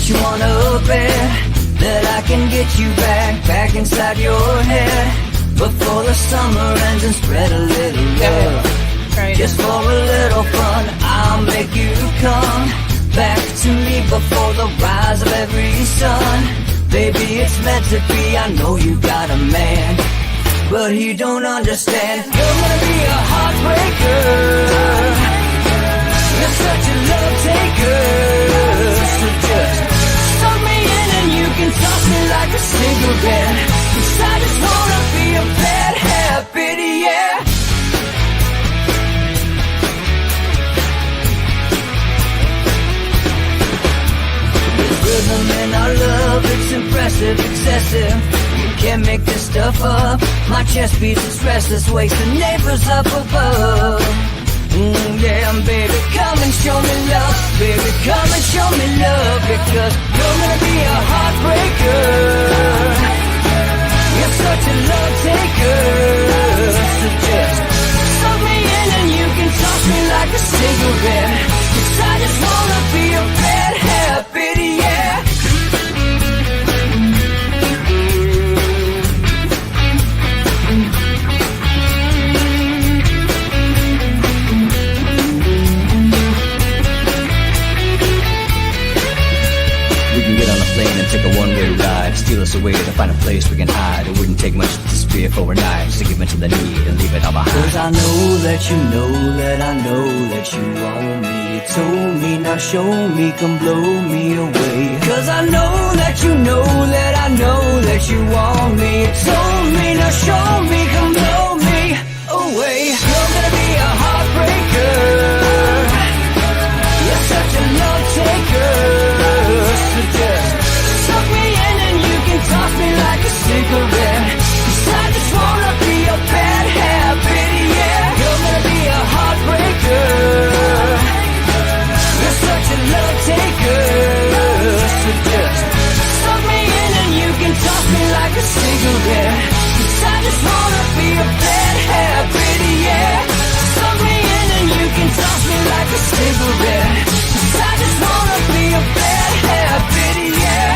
you wanna bet that I can get you back inside your head before the summer ends and spread a little love. Just for a little fun, I'll make you come back to me before the rise of every sun. Baby, it's meant to be, I know you got a man, but he don't understand. You're gonna be a heartbreaker, you're such a love taker. So just suck me in and you can toss me like a cigarette, 'cause I just wanna be a bad habit, yeah. Rhythm in our love, it's impressive, excessive. You can't make this stuff up. My chest beats, it's restless, wakes the neighbors up above. Yeah, baby, come and show me love. Baby, come and show me love, because you're gonna be a heartbreaker, you're such a love taker. So just suck me in and you can toss me like a cigarette, 'cause I just wanna be a bad habit, yeah. We can get on a plane and take a one-way ride, steal us away to find a place we can hide. It wouldn't take much to disappear for a night, just to give into the need and leave it all behind. 'Cause I know that you know that I know that you want me. You told me, now show me, come blow me away. 'Cause I know that you know that I know that you want me. You told me, now show me, come blow me away. You're gonna be a heartbreaker, you're such a love taker. So just suck me in and you can toss me like a cigarette, 'cause I just wanna be a bad habit, yeah. You're gonna be a heartbreaker, you're such a love taker. So just suck me in and you can toss me like a cigarette, 'cause I just wanna be a bad habit, yeah. Suck me in and you can toss me like a cigarette, 'cause I just wanna be a bad habit, yeah.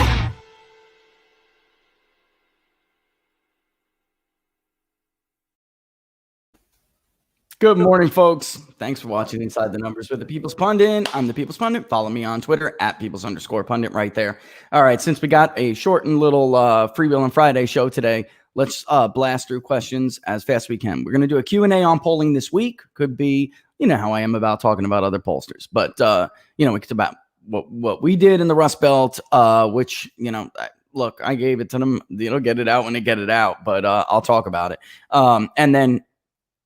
Good morning, folks. Thanks for watching Inside the Numbers with the People's Pundit. I'm the People's Pundit. Follow me on Twitter at People's_Pundit right there. All right, since we got a short and little Freewheeling Friday show today, let's blast through questions as fast as we can. We're going to do a Q&A on polling this week. Could be, you know how I am about talking about other pollsters. But, we could about what we did in the Rust Belt, which, look, I gave it to them. Get it out when they get it out. But I'll talk about it. And then,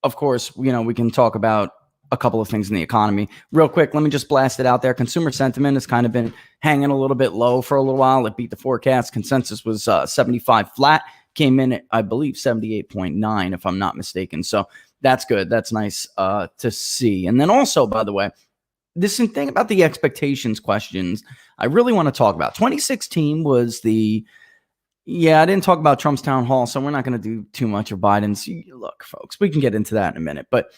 of course, we can talk about a couple of things in the economy. Real quick, let me just blast it out there. Consumer sentiment has kind of been hanging a little bit low for a little while. It beat the forecast. Consensus was 75 flat. Came in at, I believe, 78.9, if I'm not mistaken. So that's good. That's nice to see. And then also, by the way, this thing about the expectations questions, I really want to talk about. 2016 was I didn't talk about Trump's town hall, so we're not going to do too much of Biden's. Look, folks, we can get into that in a minute. But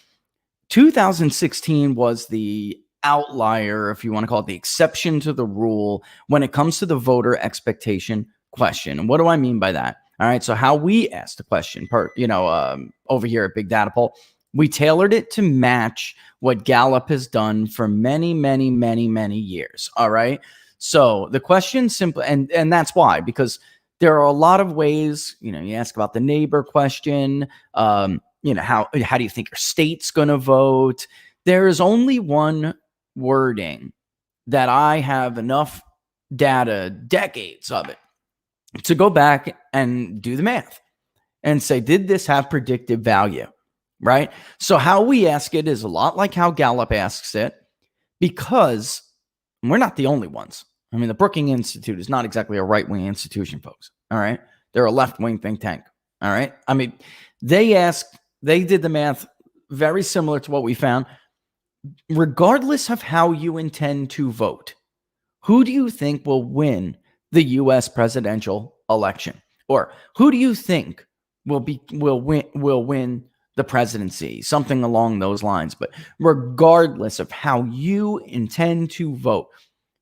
2016 was the outlier, if you want to call it, the exception to the rule when it comes to the voter expectation question. And what do I mean by that? All right, so how we asked the question, over here at Big Data Poll, we tailored it to match what Gallup has done for many, many, many, many years. All right, so the question simple, and that's why, because there are a lot of ways, you ask about the neighbor question, how do you think your state's going to vote? There is only one wording that I have enough data, decades of it, to go back and do the math and say, did this have predictive value, right? So how we ask it is a lot like how Gallup asks it, because we're not the only ones. I mean, the Brookings Institute is not exactly a right-wing institution, folks. All right. They're a left-wing think tank. All right. I mean, they did the math very similar to what we found. Regardless of how you intend to vote, who do you think will win the U.S. presidential election? Or who do you think will win the presidency? Something along those lines. But regardless of how you intend to vote,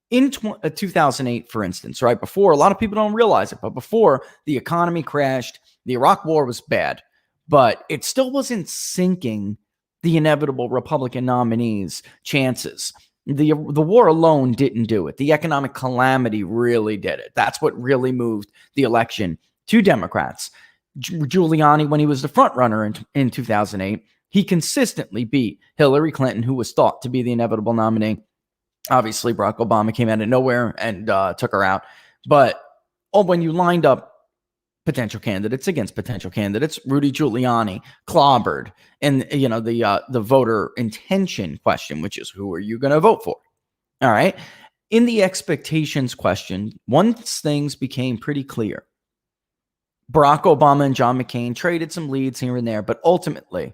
In 2008, for instance, right before, a lot of people don't realize it, but before the economy crashed, the Iraq War was bad, but it still wasn't sinking the inevitable Republican nominees' chances. The war alone didn't do it. The economic calamity really did it. That's what really moved the election to Democrats. Giuliani, when he was the front runner in 2008, he consistently beat Hillary Clinton, who was thought to be the inevitable nominee. Obviously, Barack Obama came out of nowhere and took her out. But when you lined up potential candidates against potential candidates, Rudy Giuliani clobbered. And, the voter intention question, which is who are you going to vote for? All right. In the expectations question, once things became pretty clear, Barack Obama and John McCain traded some leads here and there, but ultimately,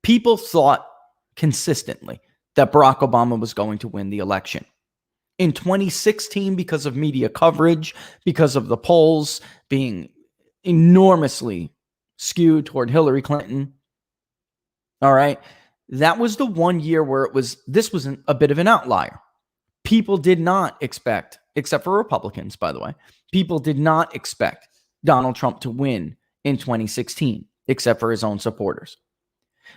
people thought consistently that Barack Obama was going to win the election. In 2016, because of media coverage, because of the polls being enormously skewed toward Hillary Clinton, all right, that was the one year where this was a bit of an outlier. People did not expect, except for Republicans, by the way, people did not expect Donald Trump to win in 2016, except for his own supporters.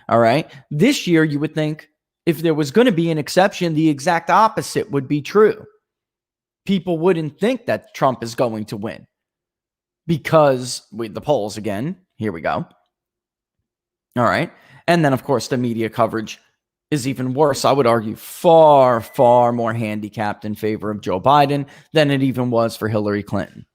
All right. This year, you would think if there was going to be an exception, the exact opposite would be true. People wouldn't think that Trump is going to win because with the polls again, here we go. All right. And then, of course, the media coverage is even worse. I would argue far, far more handicapped in favor of Joe Biden than it even was for Hillary Clinton.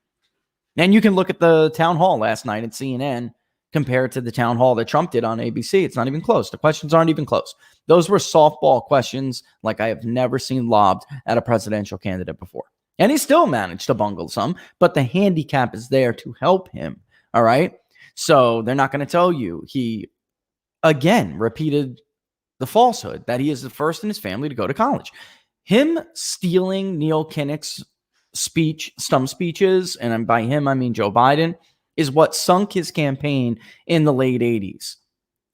And you can look at the town hall last night at CNN compared to the town hall that Trump did on ABC. It's not even close. The questions aren't even close. Those were softball questions like I have never seen lobbed at a presidential candidate before. And he still managed to bungle some, but the handicap is there to help him. All right. So they're not going to tell you. He, again, repeated the falsehood that he is the first in his family to go to college. Him stealing Neil Kinnock's stump speeches, and by him, I mean Joe Biden, is what sunk his campaign in the late 80s.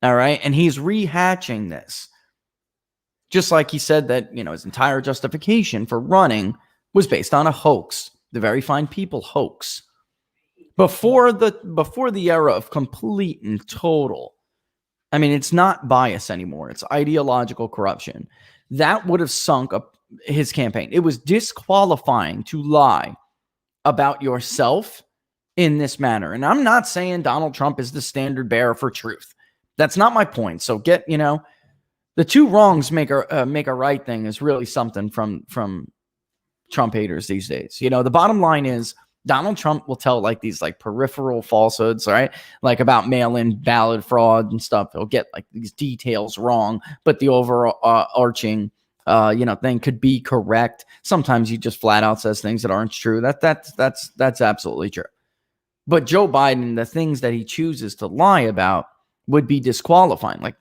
All right. And he's rehatching this. Just like he said that, his entire justification for running was based on a hoax, the Very Fine People hoax. Before the era of complete and total, I mean, it's not bias anymore. It's ideological corruption. That would have sunk up his campaign. It was disqualifying to lie about yourself in this manner. And I'm not saying Donald Trump is the standard bearer for truth. That's not my point. So the two wrongs make a right thing is really something from Trump haters these days. The bottom line is Donald Trump will tell these peripheral falsehoods, right? Like about mail-in ballot fraud and stuff. He'll get these details wrong, but the overarching thing could be correct. Sometimes he just flat out says things that aren't true. That's absolutely true. But Joe Biden, the things that he chooses to lie about would be disqualifying. Like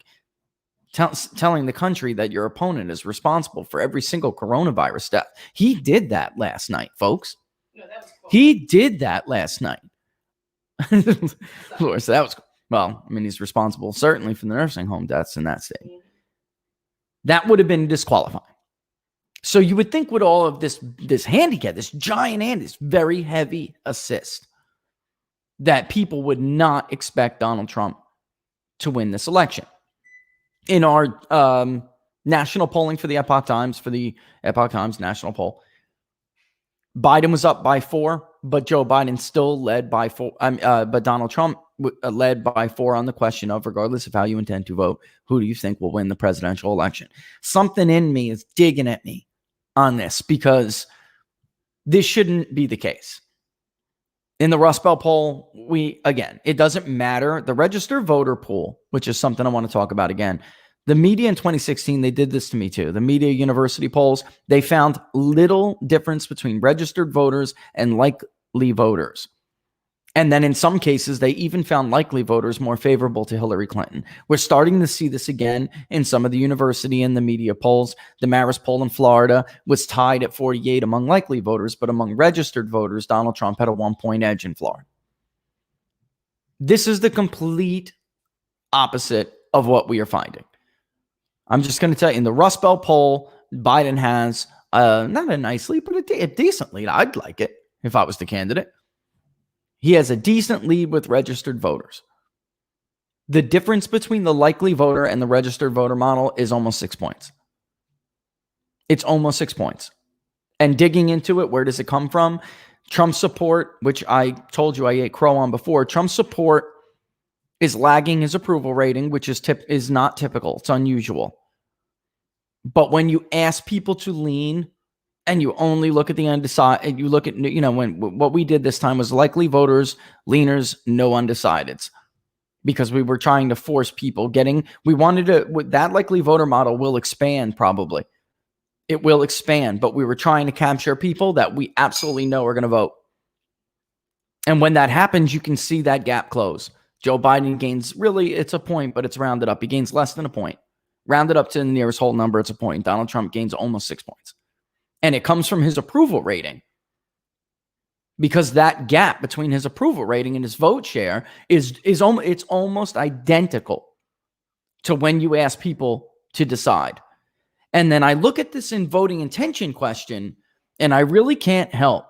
telling the country that your opponent is responsible for every single coronavirus death. He did that last night, folks. No, that was cool. He did that last night. Lord, so that was well. I mean, he's responsible certainly for the nursing home deaths in that state. That would have been disqualifying. So you would think with all of this handicap, this giant hand, this very heavy assist, that people would not expect Donald Trump to win this election. In our national polling for the Epoch Times national poll, Biden was up by 4, but Joe Biden still led by 4. But Donald Trump led by 4 on the question of, regardless of how you intend to vote, who do you think will win the presidential election? Something in me is digging at me on this because this shouldn't be the case. In the Rust Belt poll, it doesn't matter. The registered voter pool, which is something I want to talk about again. The media in 2016, they did this to me too. The media university polls, they found little difference between registered voters and likely voters. And then in some cases, they even found likely voters more favorable to Hillary Clinton. We're starting to see this again in some of the university and the media polls. The Marist poll in Florida was tied at 48 among likely voters, but among registered voters, Donald Trump had a 1-point edge in Florida. This is the complete opposite of what we are finding. I'm just going to tell you, in the Rust Belt poll, Biden has Not a nice lead, but a decent lead. I'd like it if I was the candidate. He has a decent lead with registered voters. The difference between the likely voter and the registered voter model is almost 6 points. It's almost 6 points. And digging into it, where does it come from? Trump support, which I told you I ate crow on before. Trump support is lagging his approval rating, which is not typical. It's unusual. But when you ask people to lean and you only look at the undecided, you look at, when what we did this time was likely voters, leaners, no undecideds, because we were trying to force people that likely voter model will expand probably. It will expand, but we were trying to capture people that we absolutely know are going to vote. And when that happens, you can see that gap close. Joe Biden gains, really, it's a point, but it's rounded up. He gains less than a point. Rounded up to the nearest whole number, it's a point. Donald Trump gains almost 6 points. And it comes from his approval rating. Because that gap between his approval rating and his vote share it's almost identical to when you ask people to decide. And then I look at this in voting intention question, and I really can't help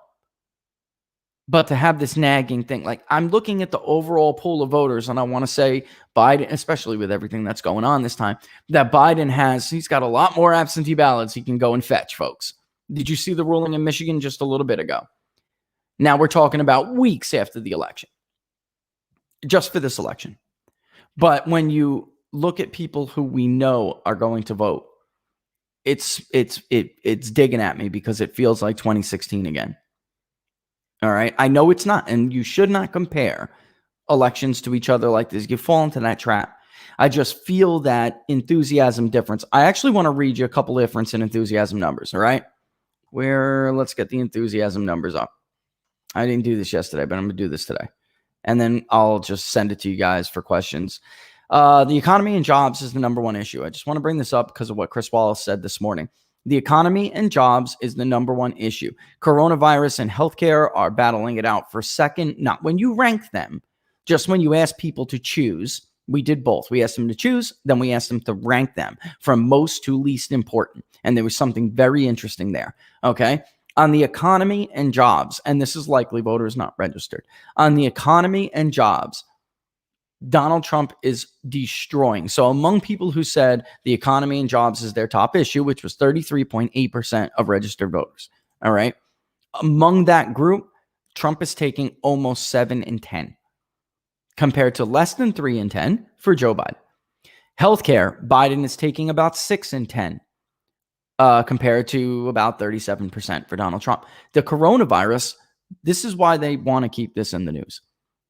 but to have this nagging thing. Like, I'm looking at the overall pool of voters, and I want to say Biden, especially with everything that's going on this time, that Biden he's got a lot more absentee ballots he can go and fetch, folks. Did you see the ruling in Michigan just a little bit ago? Now we're talking about weeks after the election, just for this election. But when you look at people who we know are going to vote, it's digging at me because it feels like 2016 again. All right. I know it's not, and you should not compare elections to each other like this. You fall into that trap. I just feel that enthusiasm difference. I actually want to read you a couple of difference in enthusiasm numbers. All right. Let's get the enthusiasm numbers up. I didn't do this yesterday, but I'm going to do this today. And then I'll just send it to you guys for questions. The economy and jobs is the number one issue. I just want to bring this up because of what Chris Wallace said this morning. The economy and jobs is the number one issue. Coronavirus and healthcare are battling it out for second. Not when you rank them, just when you ask people to choose. We did both. We asked them to choose, then we asked them to rank them from most to least important. And there was something very interesting there. Okay. On the economy and jobs, and this is likely voters not registered. On the economy and jobs, Donald Trump is destroying. So among people who said the economy and jobs is their top issue, which was 33.8% of registered voters. All right. Among that group, Trump is taking almost 7 in 10 compared to less than 3 in 10 for Joe Biden. Healthcare, Biden is taking about 6 in 10 compared to about 37% for Donald Trump. The coronavirus, this is why they want to keep this in the news.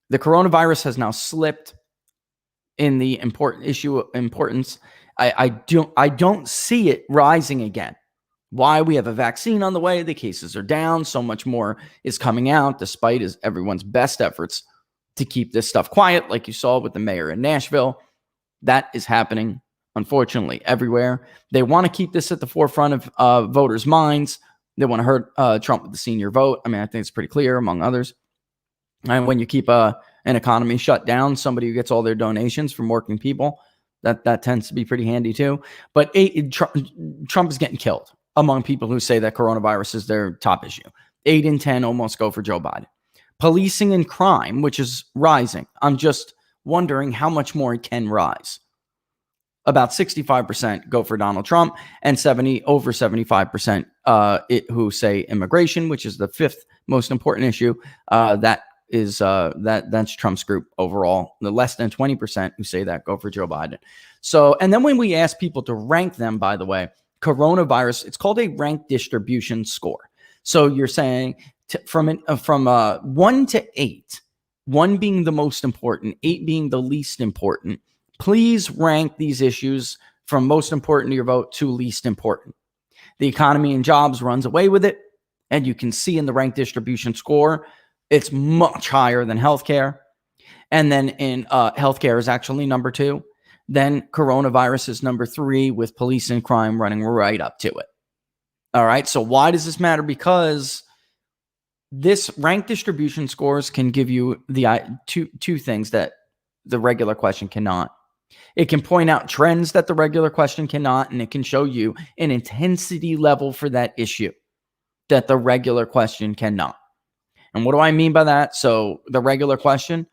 The coronavirus has now slipped in the importance. I don't see it rising again. Why? We have a vaccine on the way. The cases are down. So much more is coming out, despite everyone's best efforts to keep this stuff quiet, like you saw with the mayor in Nashville. That is happening, unfortunately, everywhere. They want to keep this at the forefront of voters' minds. They want to hurt Trump with the senior vote. I mean, I think it's pretty clear, among others. And when you keep an economy shut down, somebody who gets all their donations from working people, that tends to be pretty handy too. But Trump is getting killed among people who say that coronavirus is their top issue. 8 in 10 almost go for Joe Biden. Policing and crime, which is rising. I'm just wondering how much more it can rise. About 65% go for Donald Trump, and over 75% who say immigration, which is the 5th most important issue. That's Trump's group overall. The less than 20% who say that go for Joe Biden. So, and then when we ask people to rank them, by the way, coronavirus, it's called a rank distribution score. So you're saying from 1 to 8, 1 being the most important, 8 being the least important. Please rank these issues from most important to your vote to least important. The economy and jobs runs away with it. And you can see in the rank distribution score, it's much higher than healthcare. And then in healthcare is actually number 2. Then coronavirus is number 3, with police and crime running right up to it. All right. So why does this matter? Because this rank distribution scores can give you the two things that the regular question cannot. It can point out trends that the regular question cannot, and it can show you an intensity level for that issue that the regular question cannot. And what do I mean by that? So the regular question,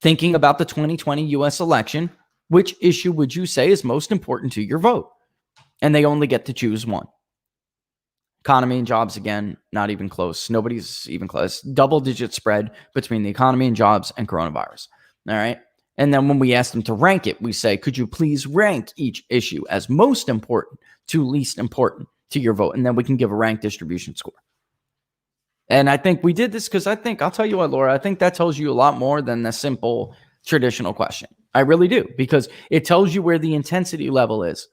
thinking about the 2020 US election, which issue would you say is most important to your vote? And they only get to choose one. Economy and jobs, again, not even close. Nobody's even close. Double-digit spread between the economy and jobs and coronavirus. All right. And then when we ask them to rank it, we say, could you please rank each issue as most important to least important to your vote? And then we can give a rank distribution score. And I think we did this because I'll tell you what, Laura, I think that tells you a lot more than the simple traditional question. I really do, because it tells you where the intensity level is,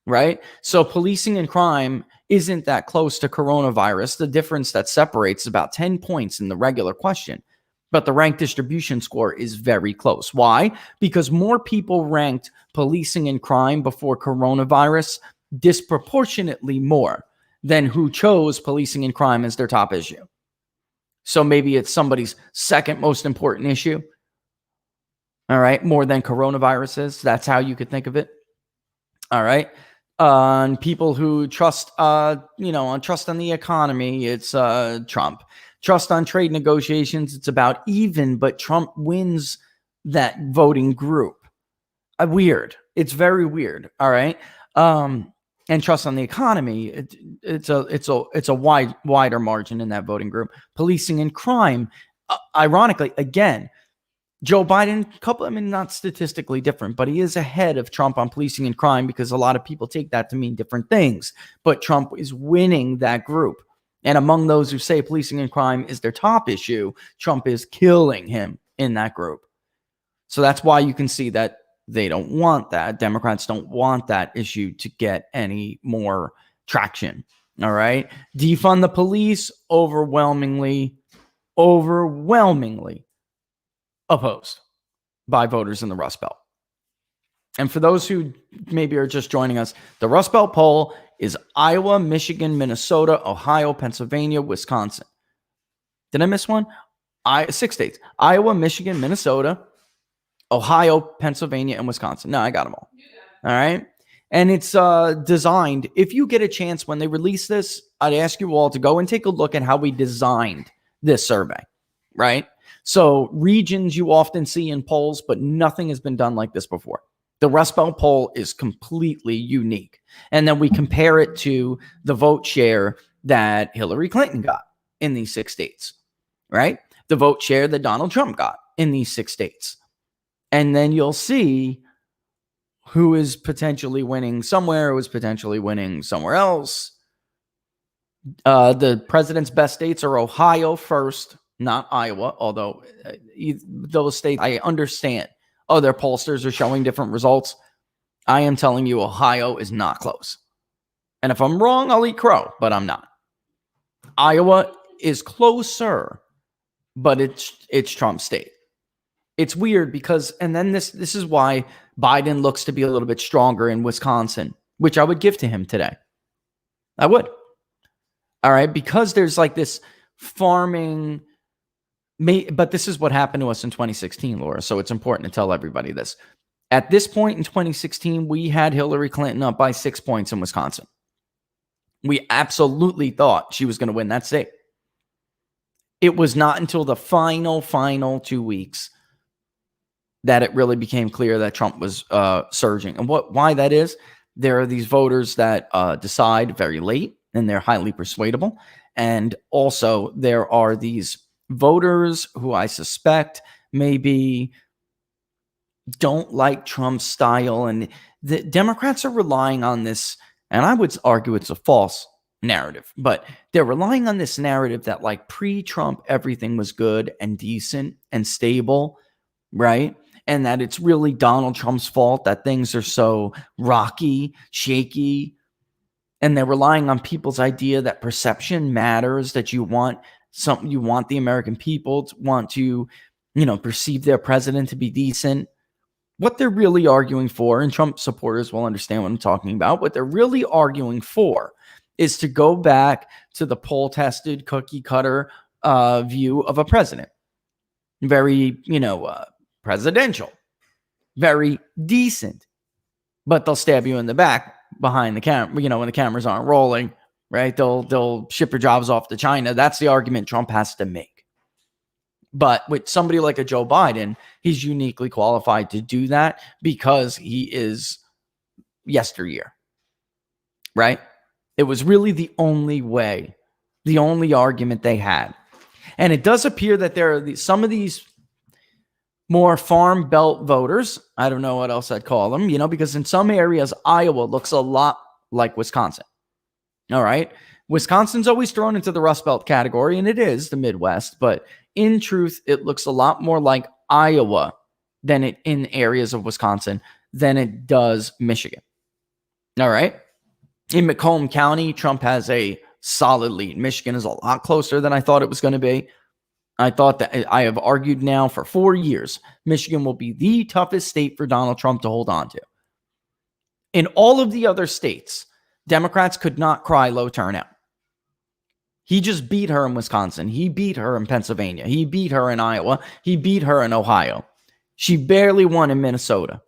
right? So policing and crime isn't that close to coronavirus. The difference that separates is about 10 points in the regular question, but the rank distribution score is very close. Why? Because more people ranked policing and crime before coronavirus, disproportionately more than who chose policing and crime as their top issue. So maybe it's somebody's second most important issue. All right. More than coronavirus is. That's how you could think of it. All right. On people who trust, on trust on the economy, it's Trump. Trust on trade negotiations, it's about even, but Trump wins that voting group. Weird. It's very weird. All right. And trust on the economy, it's a wider margin in that voting group. Policing and crime, ironically, again, Joe Biden, not statistically different, but he is ahead of Trump on policing and crime because a lot of people take that to mean different things. But Trump is winning that group. And among those who say policing and crime is their top issue, Trump is killing him in that group. So that's why you can see that they don't want that. Democrats don't want that issue to get any more traction. All right. Defund the police, overwhelmingly opposed by voters in the Rust Belt. And for those who maybe are just joining us, the Rust Belt poll is Iowa, Michigan, Minnesota, Ohio, Pennsylvania, Wisconsin. Did I miss one? 6 states. Iowa, Michigan, Minnesota, Ohio, Pennsylvania, and Wisconsin. No, I got them all. All right. And it's designed. If you get a chance when they release this, I'd ask you all to go and take a look at how we designed this survey. Right. So regions you often see in polls, but nothing has been done like this before. The Rust Belt poll is completely unique. And then we compare it to the vote share that Hillary Clinton got in these 6 states. Right. The vote share that Donald Trump got in these 6 states. And then you'll see who is potentially winning somewhere, who is potentially winning somewhere else. The president's best states are Ohio first, not Iowa, although those states, I understand. Oh, their pollsters are showing different results. I am telling you, Ohio is not close. And if I'm wrong, I'll eat crow, but I'm not. Iowa is closer, but it's Trump's state. It's weird because, and then this is why Biden looks to be a little bit stronger in Wisconsin, which I would give to him today. I would. All right. Because there's like this farming, but this is what happened to us in 2016, Laura. So it's important to tell everybody this. At this point in 2016, we had Hillary Clinton up by 6 points in Wisconsin. We absolutely thought she was going to win that state. It was not until the final 2 weeks that it really became clear that Trump was surging. And why that is, there are these voters that decide very late, and they're highly persuadable. And also there are these voters who I suspect maybe don't like Trump's style. And the Democrats are relying on this, and I would argue it's a false narrative, but they're relying on this narrative that like pre-Trump, everything was good and decent and stable, right? And that it's really Donald Trump's fault that things are so rocky, shaky. And they're relying on people's idea that perception matters, that you want the American people to want to, perceive their president to be decent. What they're really arguing for, and Trump supporters will understand what I'm talking about, what they're really arguing for is to go back to the poll-tested, cookie-cutter view of a president. Very, presidential. very decent, but they'll stab you in the back behind the camera, when the cameras aren't rolling, right? They'll ship your jobs off to China. That's the argument Trump has to make. But with somebody like a Joe Biden, he's uniquely qualified to do that because he is yesteryear, right? It was really the only way, the only argument they had. And it does appear that there are some of these more farm belt voters. I don't know what else I'd call them, because in some areas, Iowa looks a lot like Wisconsin. All right. Wisconsin's always thrown into the Rust Belt category, and it is the Midwest. But in truth, it looks a lot more like Iowa than it in areas of Wisconsin than it does Michigan. All right. In Macomb County, Trump has a solid lead. Michigan is a lot closer than I thought it was going to be. I thought that I have argued now for 4 years, Michigan will be the toughest state for Donald Trump to hold on to. In all of the other states, Democrats could not cry low turnout. He just beat her in Wisconsin. He beat her in Pennsylvania. He beat her in Iowa. He beat her in Ohio. She barely won in Minnesota.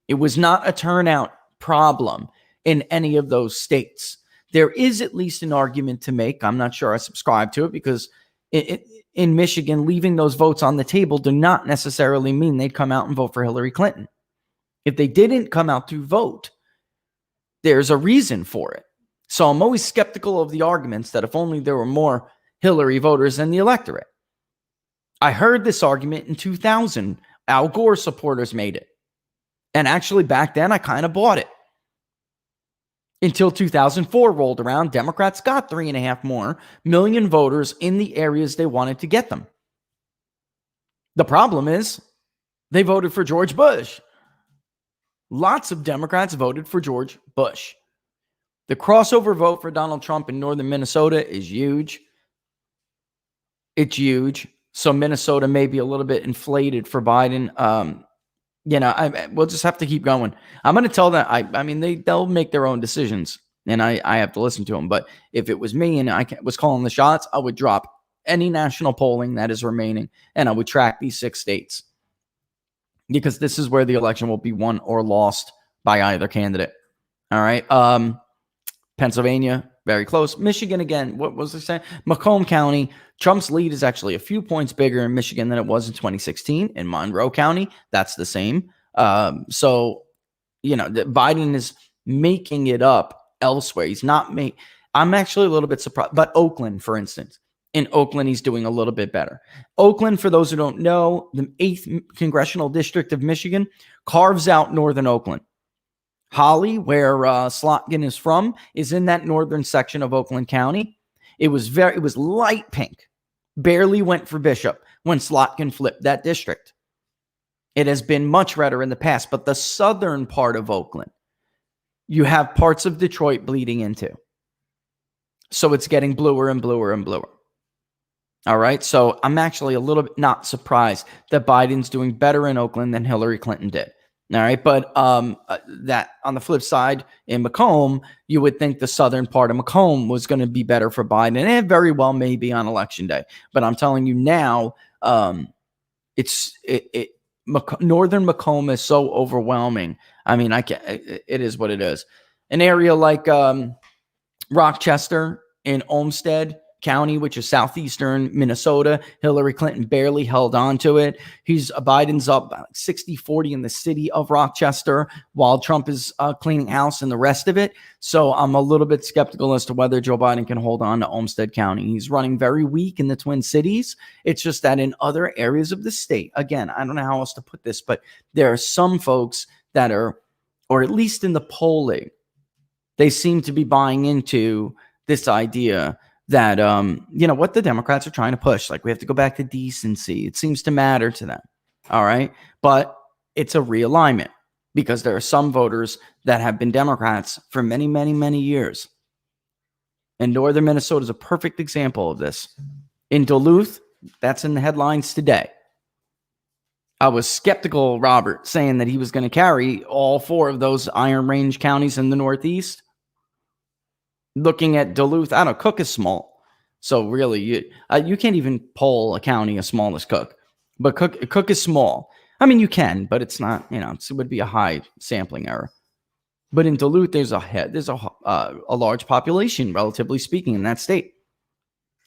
It was not a turnout problem in any of those states. There is at least an argument to make. I'm not sure I subscribe to it because in Michigan, leaving those votes on the table do not necessarily mean they'd come out and vote for Hillary Clinton. If they didn't come out to vote, there's a reason for it. So I'm always skeptical of the arguments that if only there were more Hillary voters in the electorate. I heard this argument in 2000. Al Gore supporters made it. And actually back then I kind of bought it. Until 2004 rolled around, Democrats got 3.5 more million voters in the areas they wanted to get them. The problem is they voted for George Bush. Lots of Democrats voted for George Bush. The crossover vote for Donald Trump in northern Minnesota is huge. It's huge. So Minnesota may be a little bit inflated for Biden. We'll just have to keep going. I'm going to tell them, they'll make their own decisions and I have to listen to them. But if it was me and I was calling the shots, I would drop any national polling that is remaining and I would track these 6 states because this is where the election will be won or lost by either candidate. All right. Pennsylvania, very close. Michigan, again, what was I saying? Macomb County, Trump's lead is actually a few points bigger in Michigan than it was in 2016. In Monroe County, that's the same. Biden is making it up elsewhere. He's not I'm actually a little bit surprised. But Oakland, for instance, in Oakland, he's doing a little bit better. Oakland, for those who don't know, the 8th congressional district of Michigan carves out northern Oakland. Holly, where Slotkin is from, is in that northern section of Oakland County. It was light pink, barely went for Bishop when Slotkin flipped that district. It has been much redder in the past, but the southern part of Oakland, you have parts of Detroit bleeding into. So it's getting bluer and bluer and bluer. All right. So I'm actually a little bit not surprised that Biden's doing better in Oakland than Hillary Clinton did. All right. But that on the flip side, in Macomb, you would think the southern part of Macomb was going to be better for Biden. And it very well may be on election day. But I'm telling you now, northern Macomb is so overwhelming. I mean, it is what it is. An area like Rochester in Olmsted County, which is southeastern Minnesota, Hillary Clinton barely held on to it. Biden's up about 60-40 in the city of Rochester, while Trump is cleaning house in the rest of it. So I'm a little bit skeptical as to whether Joe Biden can hold on to Olmsted County. He's running very weak in the Twin Cities. It's just that in other areas of the state, again, I don't know how else to put this, but there are some folks that are, or at least in the polling, they seem to be buying into this idea that, what the Democrats are trying to push. Like, we have to go back to decency. It seems to matter to them. All right. But it's a realignment because there are some voters that have been Democrats for many, many, many years. And northern Minnesota is a perfect example of this. In Duluth, that's in the headlines today. I was skeptical, Robert, saying that he was going to carry all 4 of those Iron Range counties in the Northeast. Looking at Duluth, I don't know, Cook is small. So really, you can't even poll a county as small as Cook. But Cook is small. I mean, you can, but it's not, it would be a high sampling error. But in Duluth, there's a large population, relatively speaking, in that state.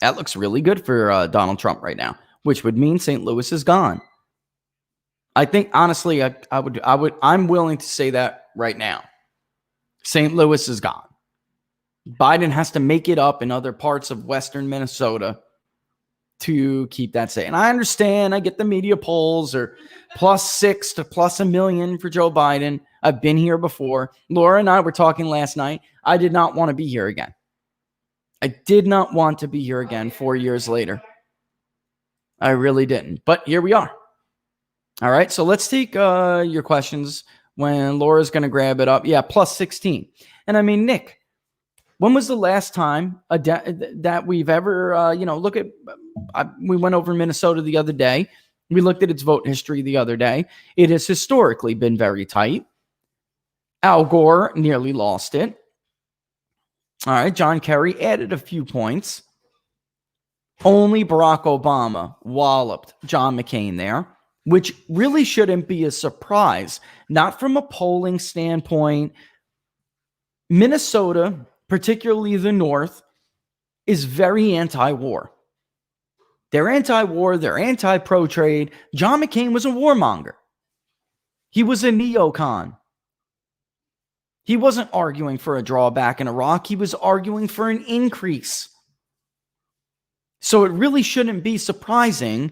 That looks really good for Donald Trump right now, which would mean St. Louis is gone. I think, honestly, I'm willing to say that right now. St. Louis is gone. Biden has to make it up in other parts of Western Minnesota to keep that safe. And I understand, I get the media polls are +6 to +1 million for Joe Biden. I've been here before. Laura and I were talking last night. I did not want to be here again. I did not want to be here again 4 years later. I really didn't. But here we are. All right. So let's take your questions when Laura's going to grab it up. Yeah, +16. And I mean, Nick, when was the last time that we've ever, look at, we went over Minnesota the other day. We looked at its vote history the other day. It has historically been very tight. Al Gore nearly lost it. All right. John Kerry added a few points. Only Barack Obama walloped John McCain there, which really shouldn't be a surprise. Not from a polling standpoint. Minnesota, particularly the North, is very anti-war. They're anti-war. They're anti-pro-trade. John McCain was a warmonger. He was a neocon. He wasn't arguing for a drawback in Iraq. He was arguing for an increase. So it really shouldn't be surprising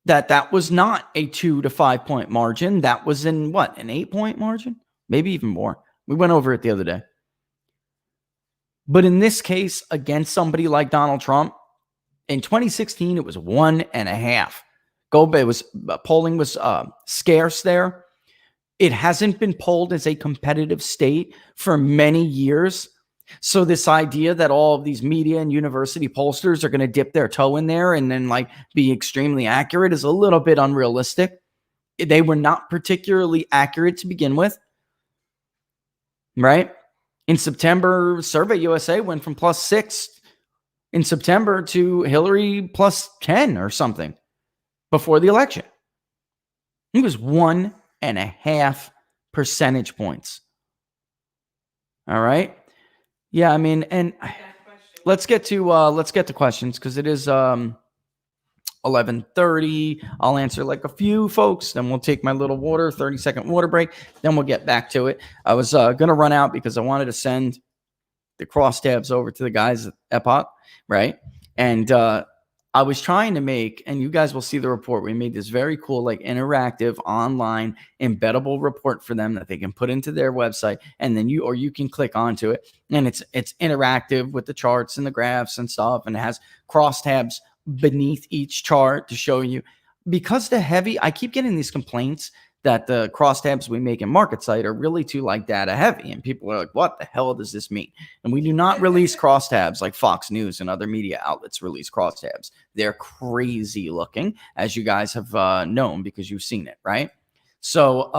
that was not a 2 to 5 point margin. That was in what, an 8 point margin? Maybe even more. We went over it the other day. But in this case, against somebody like Donald Trump, in 2016, it was 1.5. Polling was scarce there. It hasn't been polled as a competitive state for many years. So this idea that all of these media and university pollsters are going to dip their toe in there and then be extremely accurate is a little bit unrealistic. They were not particularly accurate to begin with, right? In September, Survey USA went from +6 in September to Hillary +10 or something before the election. It was 1.5 percentage points. All right. Yeah, I mean, and let's get to questions because it is 11:30. I'll answer a few folks, then we'll take my little 30-second water break. Then we'll get back to it. I was going to run out because I wanted to send the crosstabs over to the guys at Epoch, right? And I was trying to make, and you guys will see the report. We made this very cool, interactive, online, embeddable report for them that they can put into their website, and then you can click onto it, and it's interactive with the charts and the graphs and stuff, and it has crosstabs beneath each chart to show you. Because I keep getting these complaints that the crosstabs we make in MarketSite are really too data heavy, and people are like, what the hell does this mean? And we do not release crosstabs like Fox News and other media outlets release crosstabs. They're crazy looking, as you guys have known because you've seen it, right? So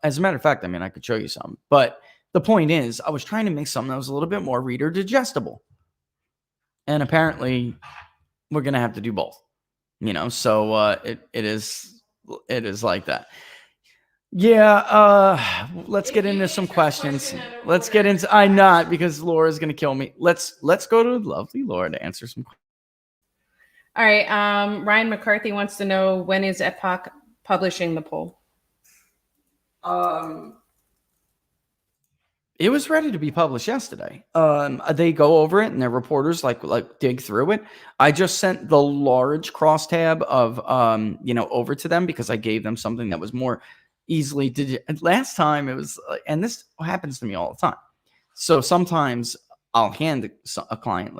as a matter of fact, I mean, I could show you some, but the point is I was trying to make something that was a little bit more reader digestible, and apparently we're gonna have to do both, so it is like that. Yeah, let's get into some questions. Let's get into, I'm not, because Laura's going to kill me. Let's go to lovely Laura to answer some questions. All right. Ryan McCarthy wants to know, when is Epoch publishing the poll? It was ready to be published yesterday. They go over it and their reporters dig through it. I just sent the large crosstab of over to them because I gave them something that was more easily last time it was, and this happens to me all the time. So sometimes I'll hand a client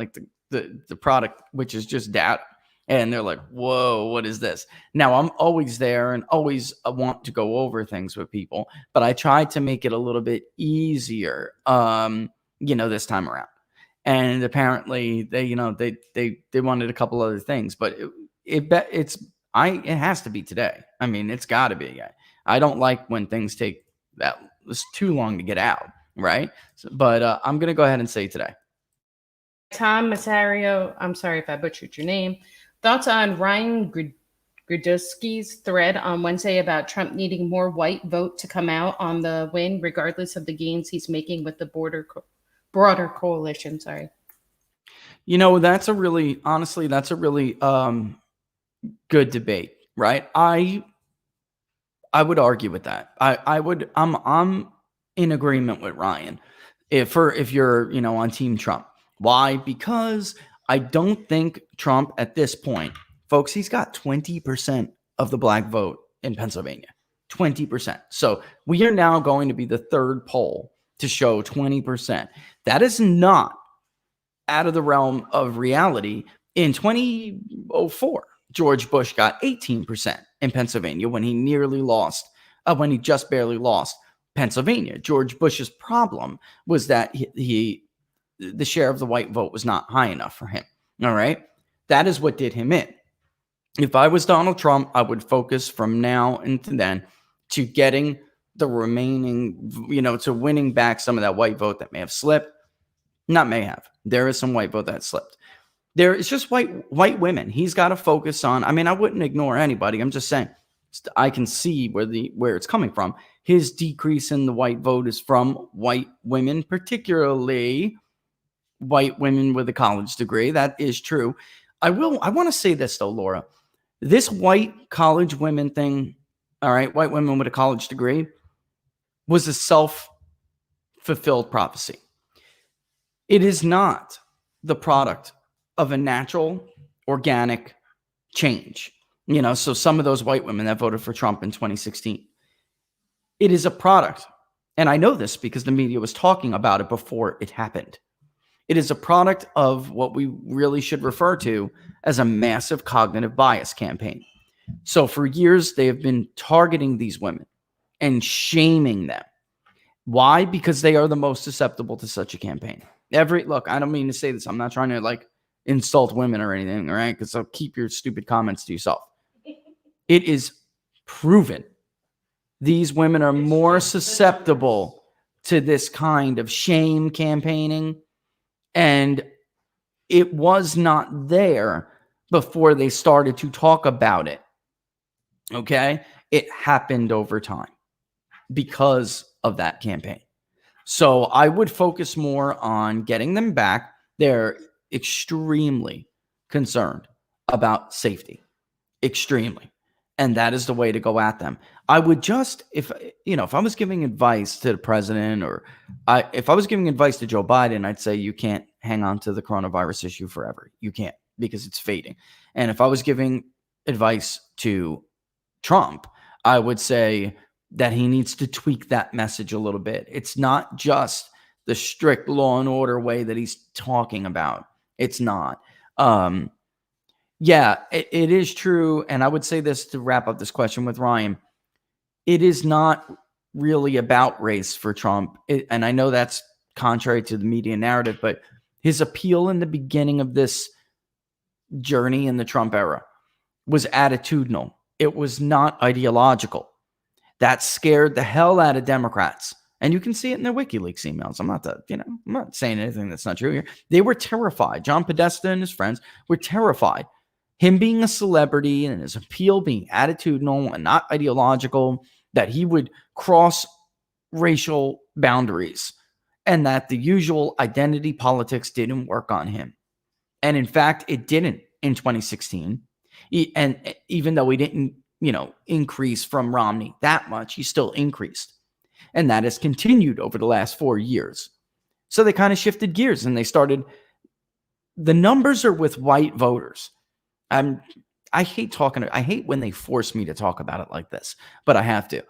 the product, which is just data, and they're like, whoa, what is this? Now I'm always there and always want to go over things with people, but I tried to make it a little bit easier this time around. And apparently they wanted a couple other things, but it has to be today. I mean, it's got to be. I don't like when things take it's too long to get out, right? But I'm going to go ahead and say today. Tom Massario, I'm sorry if I butchered your name. Thoughts on Ryan Grudeski's thread on Wednesday about Trump needing more white vote to come out on the win, regardless of the gains he's making with the broader coalition. Sorry. You know, that's a really, honestly, that's a really good debate, right? I would argue with that. I'm in agreement with Ryan if you're, you know, on Team Trump. Why? Because I don't think Trump at this point, folks, he's got 20% of the black vote in Pennsylvania. 20%. So we are now going to be the third poll to show 20%. That is not out of the realm of reality. In 2004, George Bush got 18% in Pennsylvania when he nearly lost, when he just barely lost Pennsylvania. George Bush's problem was that the share of the white vote was not high enough for him. All right. That is what did him in. If I was Donald Trump, I would focus from now into then to getting the remaining, you know, to winning back some of that white vote that may have slipped. Not may have. There is some white vote that slipped. There is just white women. He's got to focus on. I mean, I wouldn't ignore anybody. I'm just saying I can see where it's coming from. His decrease in the white vote is from white women, particularly white women with a college degree. That is true. I want to say this though, Laura. This white college women thing, all right, white women with a college degree, was a self-fulfilled prophecy. It is not the product of a natural, organic change. You know, so some of those white women that voted for Trump in 2016, it is a product. And I know this because the media was talking about it before it happened. It is a product of what we really should refer to as a massive cognitive bias campaign. So for years, they have been targeting these women and shaming them. Why? Because they are the most susceptible to such a campaign. Look, I don't mean to say this. I'm not trying to like insult women or anything, all right? Because I'll keep your stupid comments to yourself. It is proven these women are more susceptible to this kind of shame campaigning. And it was not there before they started to talk about it. Okay? It happened over time because of that campaign. So I would focus more on getting them back. They're extremely concerned about safety. Extremely. And that is the way to go at them. I would just, if I was giving advice to the president or if I was giving advice to Joe Biden, I'd say you can't hang on to the coronavirus issue forever. You can't, because it's fading. And if I was giving advice to Trump, I would say that he needs to tweak that message a little bit. It's not just the strict law and order way that he's talking about. It's not. Yeah, it is true. And I would say this to wrap up this question with Ryan. It is not really about race for Trump. And I know that's contrary to the media narrative, but his appeal in the beginning of this journey in the Trump era was attitudinal. It was not ideological. That scared the hell out of Democrats. And you can see it in their WikiLeaks emails. I'm not saying anything that's not true here. They were terrified. John Podesta and his friends were terrified. Him being a celebrity and his appeal being attitudinal and not ideological, that he would cross racial boundaries and that the usual identity politics didn't work on him. And in fact, it didn't in 2016. And even though he didn't, increase from Romney that much, he still increased. And that has continued over the last 4 years. So they kind of shifted gears and they started. The numbers are with white voters. I hate when they force me to talk about it like this, but I have to.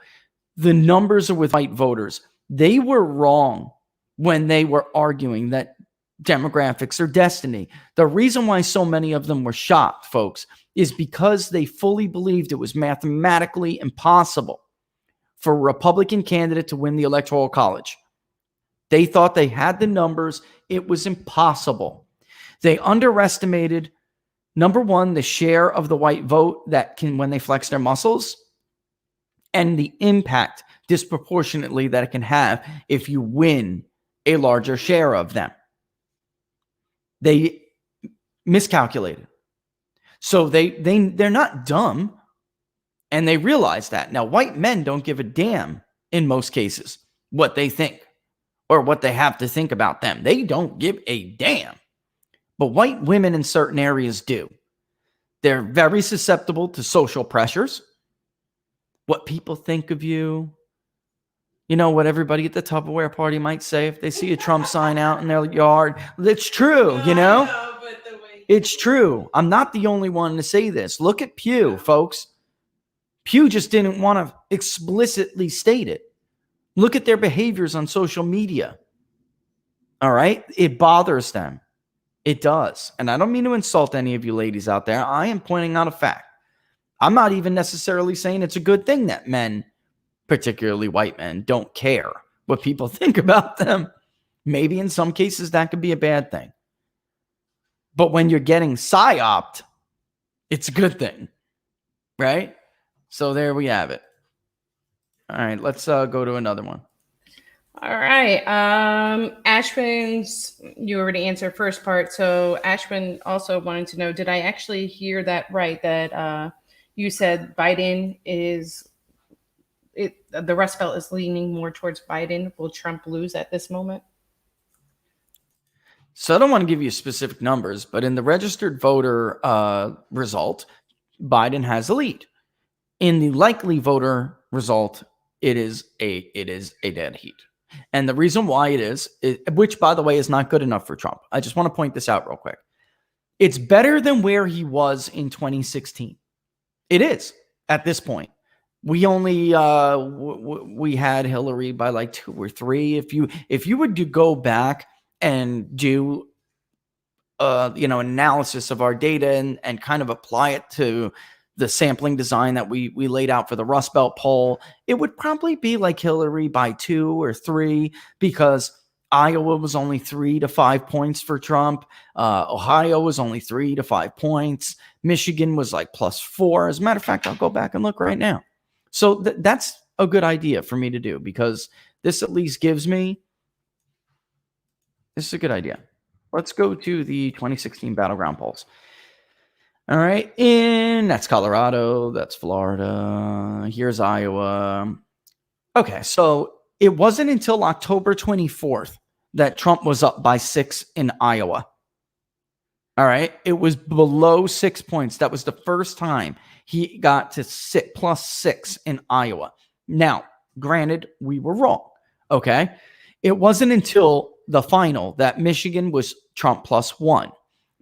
The numbers are with white voters. They were wrong when they were arguing that demographics are destiny. The reason why so many of them were shocked, folks, is because they fully believed it was mathematically impossible for a Republican candidate to win the Electoral College. They thought they had the numbers. It was impossible. They underestimated, number one, the share of the white vote that can, when they flex their muscles, and the impact disproportionately that it can have if you win a larger share of them. They miscalculated. So they're not dumb. And they realize that. Now, white men don't give a damn in most cases what they think or what they have to think about them. They don't give a damn. But white women in certain areas do. They're very susceptible to social pressures, what people think of you. You know, what everybody at the Tupperware party might say if they see a Trump sign out in their yard. It's true, you know? It's true. I'm not the only one to say this. Look at Pew, folks. Pew just didn't want to explicitly state it. Look at their behaviors on social media. All right? It bothers them. It does. And I don't mean to insult any of you ladies out there. I am pointing out a fact. I'm not even necessarily saying it's a good thing that men, particularly white men, don't care what people think about them. Maybe in some cases that could be a bad thing. But when you're getting psyoped, it's a good thing, right? So there we have it. All right, let's go to another one. All right. Ashwin's, you already answered first part. So Ashwin also wanted to know, did I actually hear that right? That you said Biden the Rust Belt is leaning more towards Biden. Will Trump lose at this moment? So I don't want to give you specific numbers, but in the registered voter result, Biden has a lead. In the likely voter result, it is a dead heat. And the reason why it is, which by the way is not good enough for Trump. I just want to point this out real quick. It's better than where he was in 2016. It is at this point. We only we had Hillary by like 2 or 3. If you would go back and do analysis of our data and kind of apply it to the sampling design that we laid out for the Rust Belt poll, it would probably be like Hillary by 2 or 3, because Iowa was only 3 to 5 points for Trump. Ohio was only 3 to 5 points. Michigan was like +4. As a matter of fact, I'll go back and look right now. So that's a good idea for me to do, because this at least gives me, this is a good idea. Let's go to the 2016 battleground polls. All right. That's Colorado. That's Florida. Here's Iowa. Okay. So it wasn't until October 24th that Trump was up by 6 in Iowa. All right. It was below 6 points. That was the first time he got to +6 in Iowa. Now, granted, we were wrong. Okay. It wasn't until the final that Michigan was Trump +1.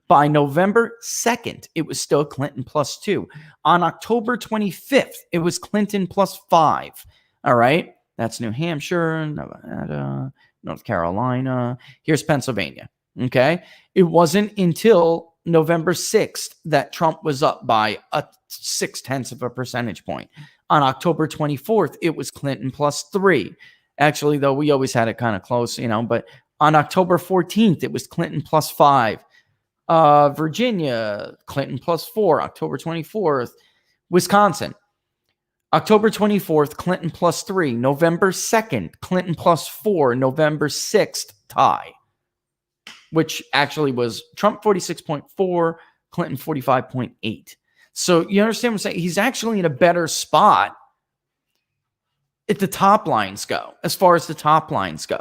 By November 2nd, it was still Clinton +2. On October 25th, it was Clinton +5. All right. That's New Hampshire, Nevada, North Carolina. Here's Pennsylvania. Okay. It wasn't until November 6th that Trump was up by 0.6 of a percentage point. On October 24th, it was Clinton +3. Actually, though, we always had it kind of close, but on October 14th, it was Clinton +5. Virginia, Clinton +4. October 24th, Wisconsin, October 24th, Clinton +3. November 2nd, Clinton +4. November 6th, tie, which actually was Trump 46.4, Clinton 45.8. So you understand what I'm saying? He's actually in a better spot at the top lines go, as far as the top lines go.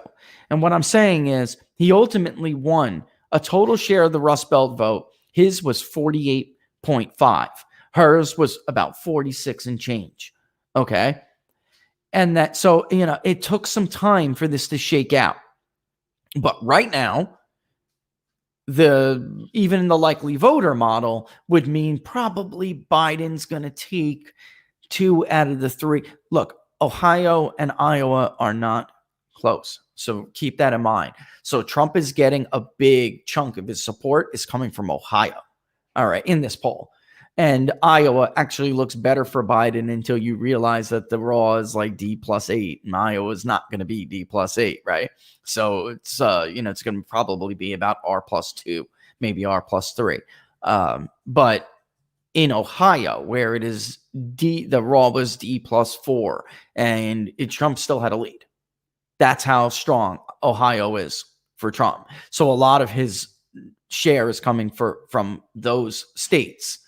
And what I'm saying is he ultimately won a total share of the Rust Belt vote. His was 48.5. Hers was about 46 and change. Okay. And that, so, it took some time for this to shake out. But right now, even the likely voter model would mean probably Biden's going to take 2 out of the 3. Look, Ohio and Iowa are not close. So keep that in mind. So Trump is getting a big chunk of his support is coming from Ohio. All right. In this poll. And Iowa actually looks better for Biden until you realize that the raw is like D+8 and Iowa is not going to be D+8. Right. So it's, it's going to probably be about R+2, maybe R+3. But in Ohio, where it is the raw was D+4 and Trump still had a lead. That's how strong Ohio is for Trump. So a lot of his share is coming from those states,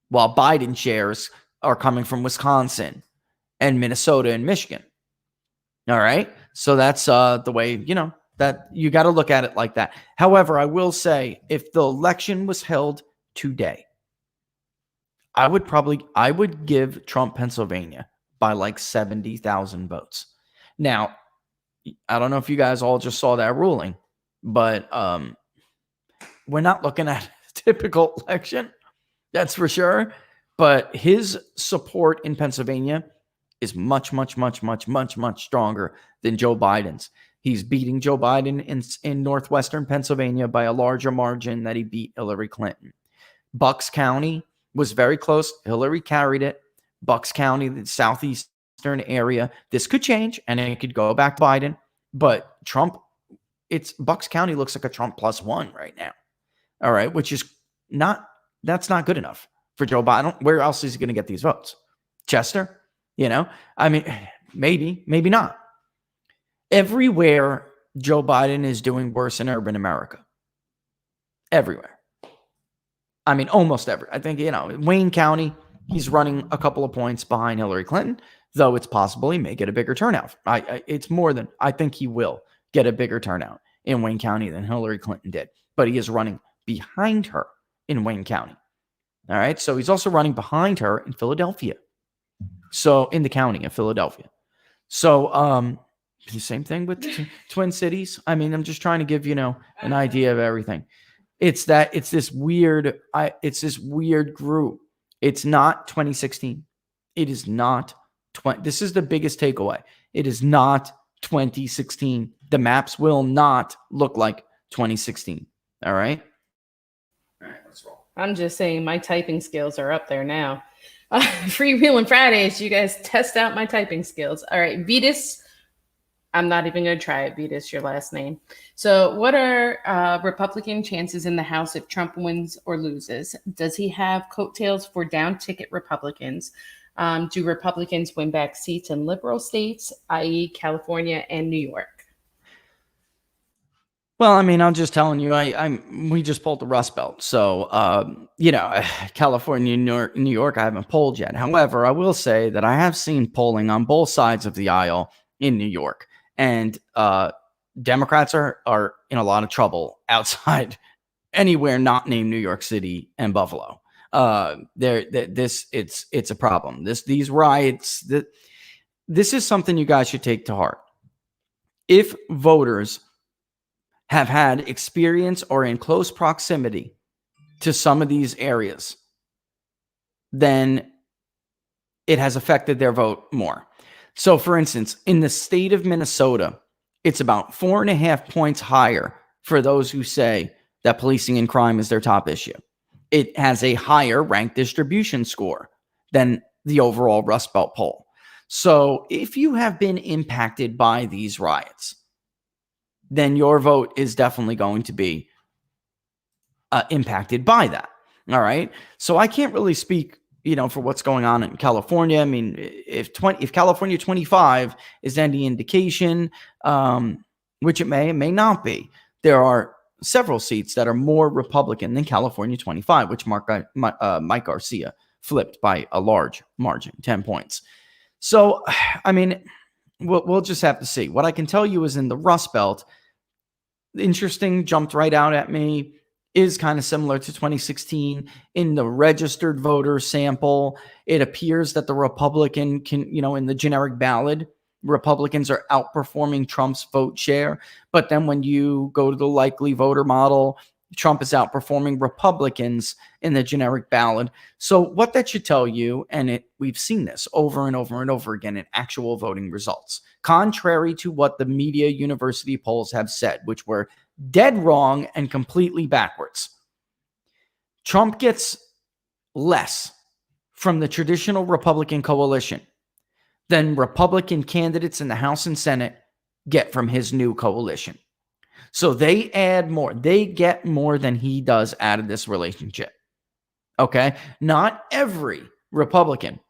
while Biden's share is are coming from Wisconsin and Minnesota and Michigan. All right. So that's the way, that you got to look at it like that. However, I will say if the election was held today, I would give Trump Pennsylvania by like 70,000 votes. Now, I don't know if you guys all just saw that ruling, but we're not looking at a typical election. That's for sure. But his support in Pennsylvania is much, much, much, much, much, much stronger than Joe Biden's. He's beating Joe Biden in northwestern Pennsylvania by a larger margin that he beat Hillary Clinton. Bucks County was very close. Hillary carried it. Bucks County, the southeastern area. This could change, and it could go back to Biden. But Trump, Bucks County looks like a Trump +1 right now. All right, which is that's not good enough for Joe Biden. Where else is he going to get these votes? Chester? I mean, maybe not. Everywhere Joe Biden is doing worse in urban America. Everywhere. I mean, almost every. I think, Wayne County, he's running a couple of points behind Hillary Clinton, though it's possible he may get a bigger turnout. I think he will get a bigger turnout in Wayne County than Hillary Clinton did, but he is running behind her in Wayne County. All right. So he's also running behind her in Philadelphia. So in the county of Philadelphia. So the same thing with Twin Cities. I mean, I'm just trying to give, an idea of everything. It's this weird group. It's not 2016. It is not this is the biggest takeaway. It is not 2016. The maps will not look like 2016. All right. All right, let's roll. I'm just saying my typing skills are up there now. Freewheeling Fridays, you guys test out my typing skills. All right, Vetus. I'm not even going to try it. Vetus, your last name. So what are Republican chances in the House if Trump wins or loses? Does he have coattails for down ticket Republicans? Do Republicans win back seats in liberal states, i.e. California and New York? Well, I mean, I'm just telling you, we just pulled the Rust Belt. So, California, New York, I haven't polled yet. However, I will say that I have seen polling on both sides of the aisle in New York. And Democrats are in a lot of trouble outside anywhere not named New York City and Buffalo. It's a problem. These riots, this is something you guys should take to heart. If voters have had experience or in close proximity to some of these areas, then it has affected their vote more. So, for instance, in the state of Minnesota, it's about 4.5 points higher for those who say that policing and crime is their top issue. It has a higher rank distribution score than the overall Rust Belt poll. So, if you have been impacted by these riots, then your vote is definitely going to be impacted by that. All right. So I can't really speak, for what's going on in California. I mean, if California 25 is any indication, which it may not be, there are several seats that are more Republican than California 25, which Mike Garcia flipped by a large margin, 10 points. So, I mean, we'll just have to see. What I can tell you is in the Rust Belt, interesting, jumped right out at me, is kind of similar to 2016 in the registered voter sample. It appears that the Republican in the generic ballot, Republicans are outperforming Trump's vote share. But then when you go to the likely voter model, Trump is outperforming Republicans in the generic ballot. So what that should tell you, and we've seen this over and over and over again in actual voting results, contrary to what the media university polls have said, which were dead wrong and completely backwards. Trump gets less from the traditional Republican coalition than Republican candidates in the House and Senate get from his new coalition. So they add more. They get more than he does out of this relationship. Okay? Not every Republican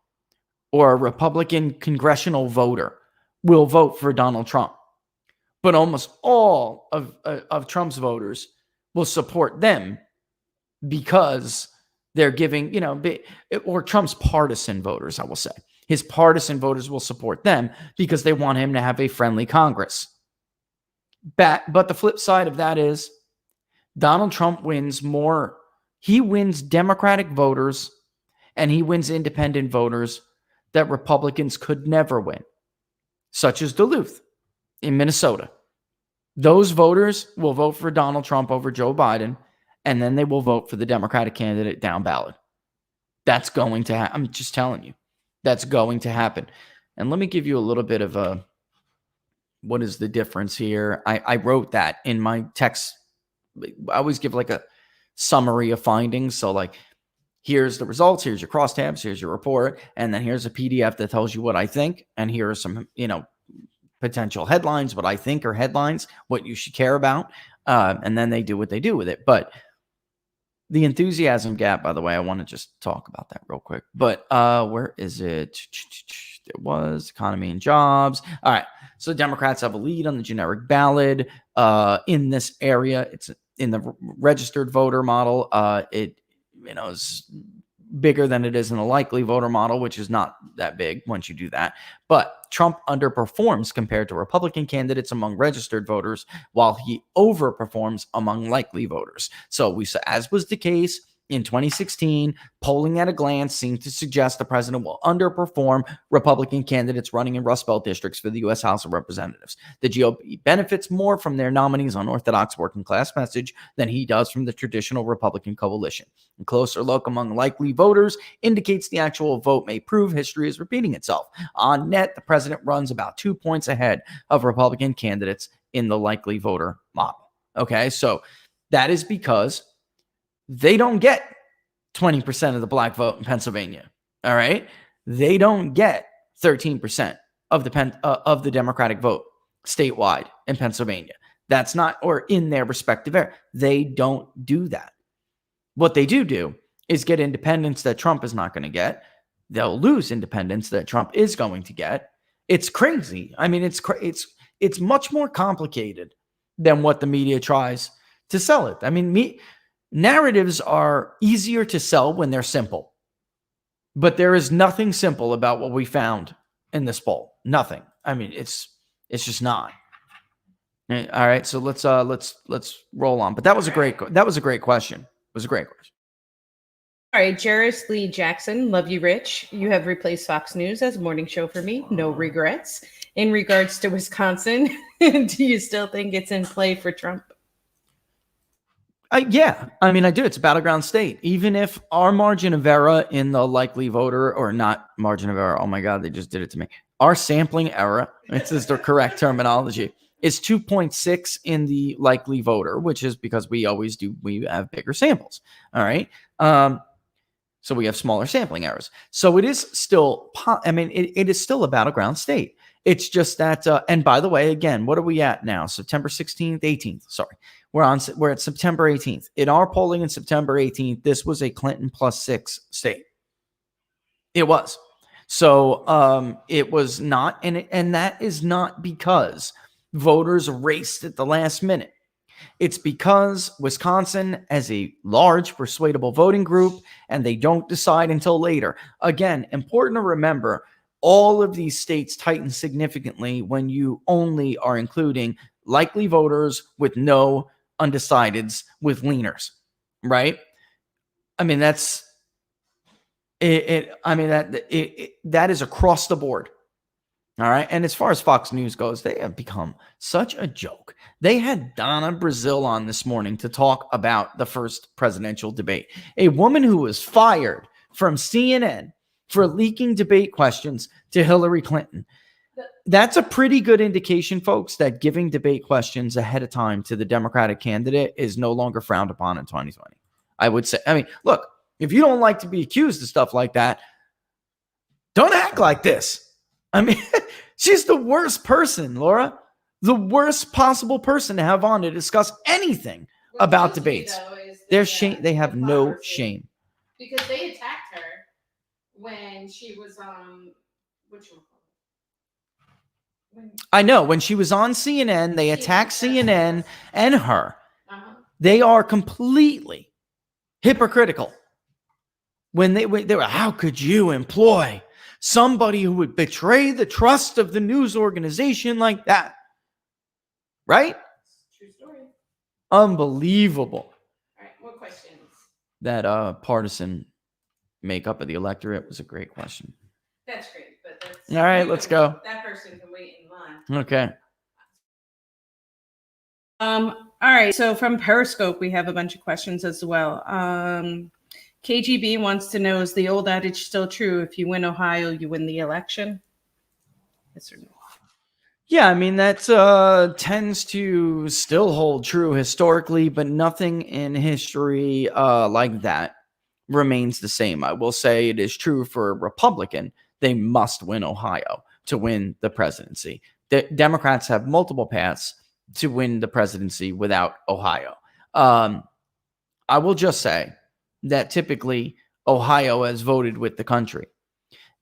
or a Republican congressional voter will vote for Donald Trump. But almost all of Trump's voters will support them because They're giving, or Trump's partisan voters, I will say. His partisan voters will support them because they want him to have a friendly Congress. But the flip side of that is Donald Trump wins more. He wins Democratic voters and he wins independent voters that Republicans could never win, such as Duluth in Minnesota. Those voters will vote for Donald Trump over Joe Biden, and then they will vote for the Democratic candidate down ballot. That's going to happen. I'm just telling you, that's going to happen. And let me give you a little bit of what is the difference here? I wrote that in my text. I always give like a summary of findings. So like, here's the results, here's your crosstabs, here's your report, and then here's a PDF that tells you what I think, and here are some, potential headlines, what I think are headlines, what you should care about, and then they do what they do with it. But the enthusiasm gap, by the way, I want to just talk about that real quick. But where is it? There was economy and jobs. All right. So Democrats have a lead on the generic ballot in this area. It's in the registered voter model. It is bigger than it is in the likely voter model, which is not that big once you do that. But Trump underperforms compared to Republican candidates among registered voters, while he overperforms among likely voters. So we saw, as was the case in 2016, polling at a glance seemed to suggest the president will underperform Republican candidates running in Rust Belt districts for the U.S. House of Representatives. The GOP benefits more from their nominee's unorthodox working class message than he does from the traditional Republican coalition. A closer look among likely voters indicates the actual vote may prove history is repeating itself. On net, the president runs about 2 points ahead of Republican candidates in the likely voter model. Okay, so that is because they don't get 20% of the black vote in Pennsylvania. All right. They don't get 13% of the Democratic vote statewide in Pennsylvania. That's not, or in their respective area. They don't do that. What they do is get independents that Trump is not going to get. They'll lose independents that Trump is going to get. It's crazy. I mean, it's much more complicated than what the media tries to sell it. I mean, narratives are easier to sell when they're simple, but there is nothing simple about what we found in this poll. Nothing. I mean, it's just not. All right, so let's roll on. But that was a great question. It was a great question. All right, Jairus Lee Jackson, love you, Rich. You have replaced Fox News as morning show for me. No regrets. In regards to Wisconsin, do you still think it's in play for Trump? Yeah, I mean, I do. It's a battleground state. Even if our margin of error in the likely voter, or not margin of error, oh my God, they just did it to me. Our sampling error, this is the correct terminology, is 2.6 in the likely voter, which is because we have bigger samples. All right. So we have smaller sampling errors. So it is still, it is still a battleground state. It's just that, and by the way, again, what are we at now? September 16th, 18th. Sorry. We're at September 18th. In our polling in September 18th, this was a Clinton +6 state. It was. So it was not, and that is not because voters raced at the last minute. It's because Wisconsin has a large persuadable voting group, and they don't decide until later. Again, important to remember, all of these states tighten significantly when you only are including likely voters with no undecideds with leaners, right? I mean, that's it. I mean, that is across the board. All right. And as far as Fox News goes, they have become such a joke. They had Donna Brazile on this morning to talk about the first presidential debate, a woman who was fired from CNN for leaking debate questions to Hillary Clinton. That's a pretty good indication, folks, that giving debate questions ahead of time to the Democratic candidate is no longer frowned upon in 2020. I would say, I mean, look, if you don't like to be accused of stuff like that, don't act like this. I mean, she's the worst person, Laura, the worst possible person to have on to discuss anything about debates. They're shame. They have no shame. Because they attacked her when she was I know. When she was on CNN, they attacked CNN and her. They are completely hypocritical. when they were, how could you employ somebody who would betray the trust of the news organization like that? Right? True story. Unbelievable. All right, more questions. That partisan makeup of the electorate was a great question. That's great, but that's all right. Let's go. That person can wait in line. Okay. All right. So from Periscope, we have a bunch of questions as well. KGB wants to know, is the old adage still true? If you win Ohio, you win the election? Yes or no? Yeah, I mean, that tends to still hold true historically, but nothing in history like that remains the same. I will say it is true for a Republican. They must win Ohio to win the presidency. The Democrats have multiple paths to win the presidency without Ohio. I will just say that typically Ohio has voted with the country.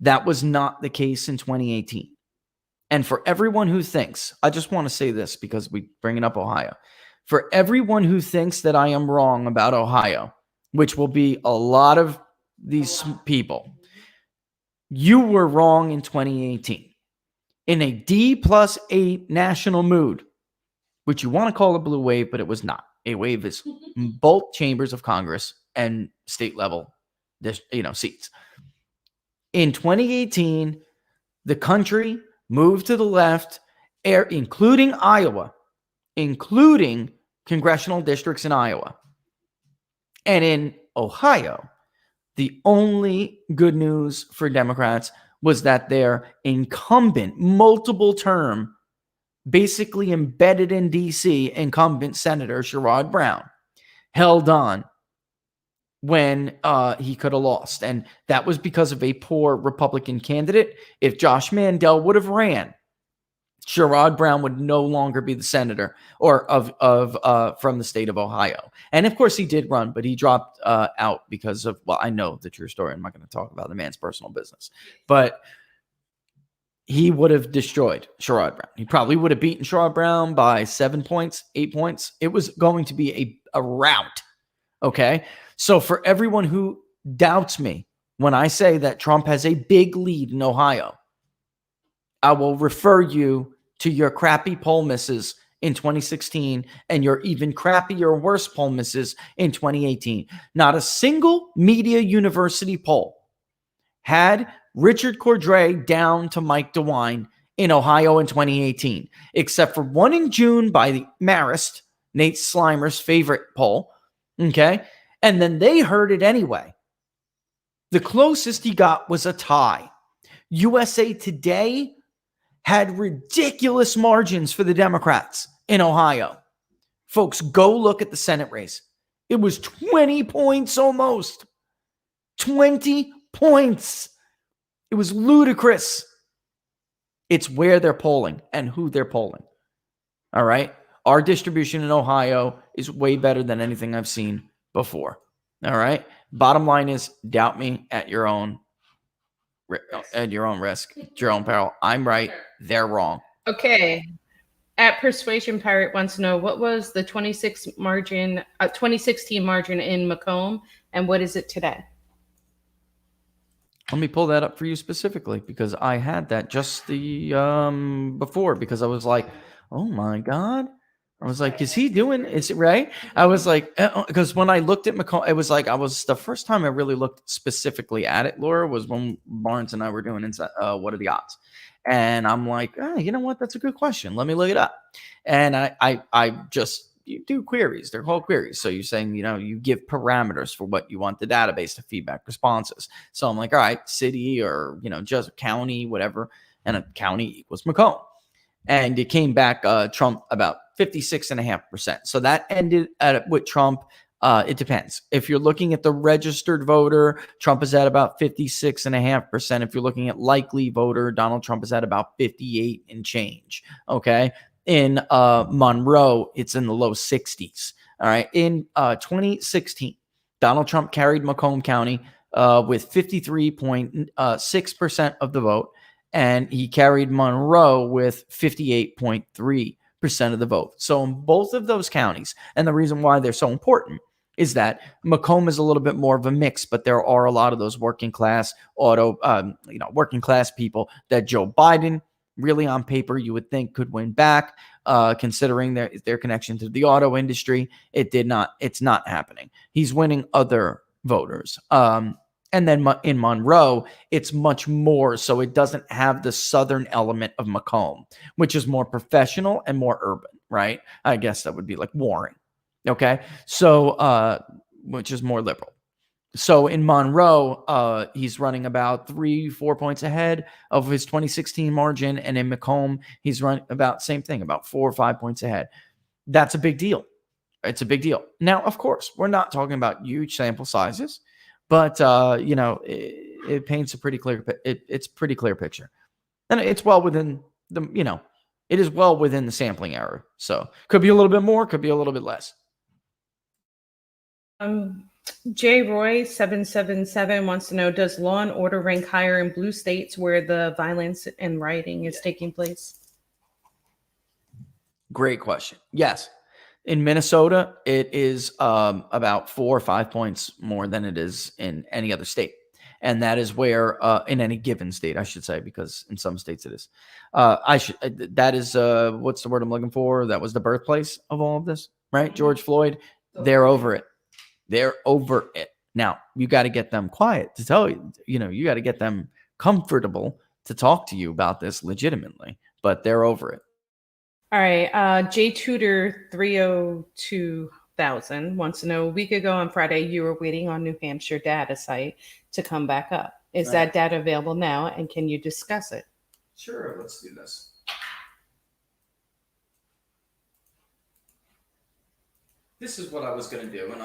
That was not the case in 2018. And for everyone who thinks, I just want to say this because we bringing up Ohio. For everyone who thinks that I am wrong about Ohio, which will be a lot of these people, you were wrong in 2018. In a D+8 national mood, which you want to call a blue wave, but it was not. A wave is both chambers of Congress and state level, seats. In 2018, the country moved to the left, including Iowa, including congressional districts in Iowa. And in Ohio, the only good news for Democrats was that their incumbent, multiple term, basically embedded in D.C. incumbent Senator Sherrod Brown held on when he could have lost. And that was because of a poor Republican candidate. If Josh Mandel would have ran, Sherrod Brown would no longer be the senator from the state of Ohio. And of course he did run, but he dropped out because of, well, I know the true story. I'm not going to talk about the man's personal business, but he would have destroyed Sherrod Brown. He probably would have beaten Sherrod Brown by 7 points, 8 points. It was going to be a rout. Okay. So for everyone who doubts me when I say that Trump has a big lead in Ohio, I will refer you to your crappy poll misses in 2016 and your even crappier, worse poll misses in 2018. Not a single media university poll had Richard Cordray down to Mike DeWine in Ohio in 2018, except for one in June by the Marist, Nate Slimer's favorite poll. Okay. And then they heard it anyway. The closest he got was a tie. USA Today had ridiculous margins for the Democrats in Ohio. Folks, go look at the Senate race. It was 20 points almost. 20 points. It was ludicrous. It's where they're polling and who they're polling. All right. Our distribution in Ohio is way better than anything I've seen before. All right. Bottom line is, doubt me at your own risk, at your own peril. I'm right. They're wrong. Okay. At Persuasion Pirate wants to know, what was the 2016 margin in Macomb, and what is it today? Let me pull that up for you specifically, because I had that just the before, because I was like, oh my God. I was like, is it right? I was like, because when I looked at Macomb, it was like, the first time I really looked specifically at it, Laura, was when Barnes and I were doing What Are the Odds? And I'm like, you know what? That's a good question. Let me look it up. And I just, you do queries. They're called queries. So you're saying, you give parameters for what you want the database to feedback responses. So I'm like, all right, city or, just county, whatever. And a county equals Macomb. And it came back Trump about 56.5%. So that ended with Trump. It depends. If you're looking at the registered voter, Trump is at about 56.5%. If you're looking at likely voter, Donald Trump is at about 58 and change. Okay. In Monroe, it's in the low 60s. All right. In 2016, Donald Trump carried Macomb County with 53.6% of the vote. And he carried Monroe with 58.3% of the vote. So in both of those counties, and the reason why they're so important, is that Macomb is a little bit more of a mix, but there are a lot of those working class working class people that Joe Biden really on paper you would think could win back, considering their connection to the auto industry. It's not happening. He's winning other voters. And then in Monroe, it's much more. So it doesn't have the southern element of Macomb, which is more professional and more urban, right? I guess that would be like Warren. Okay. So, which is more liberal. So in Monroe, he's running about 3-4 points ahead of his 2016 margin. And in Macomb, he's running about same thing, about 4 or 5 points ahead. That's a big deal. It's a big deal. Now, of course, we're not talking about huge sample sizes. But it paints a pretty clear. It's pretty clear picture, and it's well within the. It is well within the sampling error. So could be a little bit more, could be a little bit less. J. Roy 777 wants to know: does law and order rank higher in blue states where the violence and rioting is taking place? Great question. Yes. In Minnesota, it is about 4 or 5 points more than it is in any other state. And that is where, in any given state, I should say, because in some states it is. That is, what's the word I'm looking for? That was the birthplace of all of this, right? George Floyd. They're over it. They're over it. Now, you got to get them quiet to tell you, you got to get them comfortable to talk to you about this legitimately, but they're over it. All right. J Tudor 302,000 wants to know: a week ago on Friday, you were waiting on New Hampshire data site to come back up. Is that data available now, and can you discuss it? Sure. Let's do this. This is what I was going to do, and